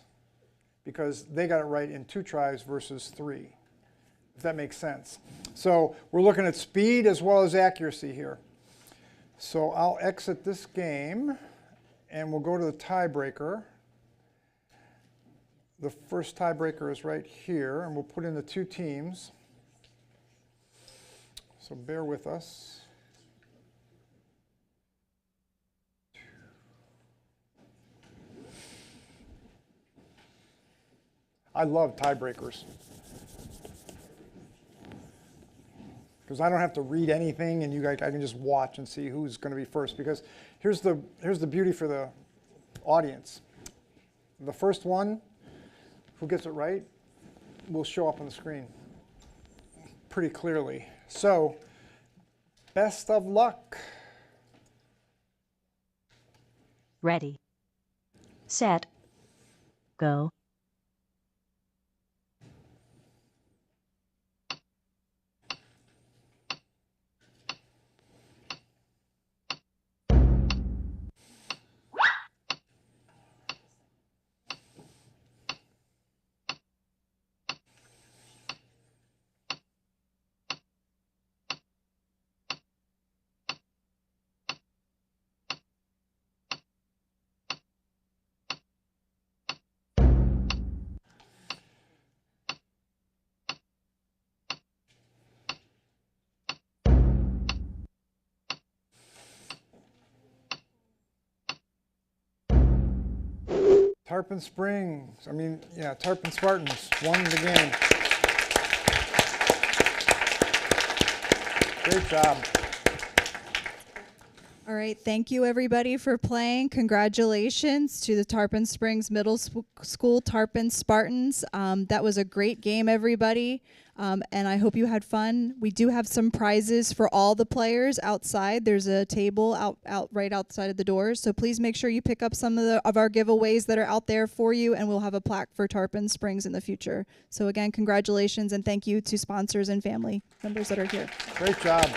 because they got it right in 2 tries versus 3, if that makes sense. So we're looking at speed as well as accuracy here. So I'll exit this game, and we'll go to the tiebreaker. The first tiebreaker is right here, and we'll put in the 2 teams. So bear with us. I love tiebreakers because I don't have to read anything, and I can just watch and see who's going to be first. Because here's the beauty for the audience. The first one, who gets it right, will show up on the screen pretty clearly. So, best of luck. Ready, set, go. Tarpon Spartans won the game. Great job. All right, thank you everybody for playing. Congratulations to the Tarpon Springs Middle School Tarpon Spartans. That was a great game, everybody, and I hope you had fun. We do have some prizes for all the players outside. There's a table out right outside of the doors, so please make sure you pick up some of our giveaways that are out there for you, and we'll have a plaque for Tarpon Springs in the future. So again, congratulations, and thank you to sponsors and family members that are here. Great job.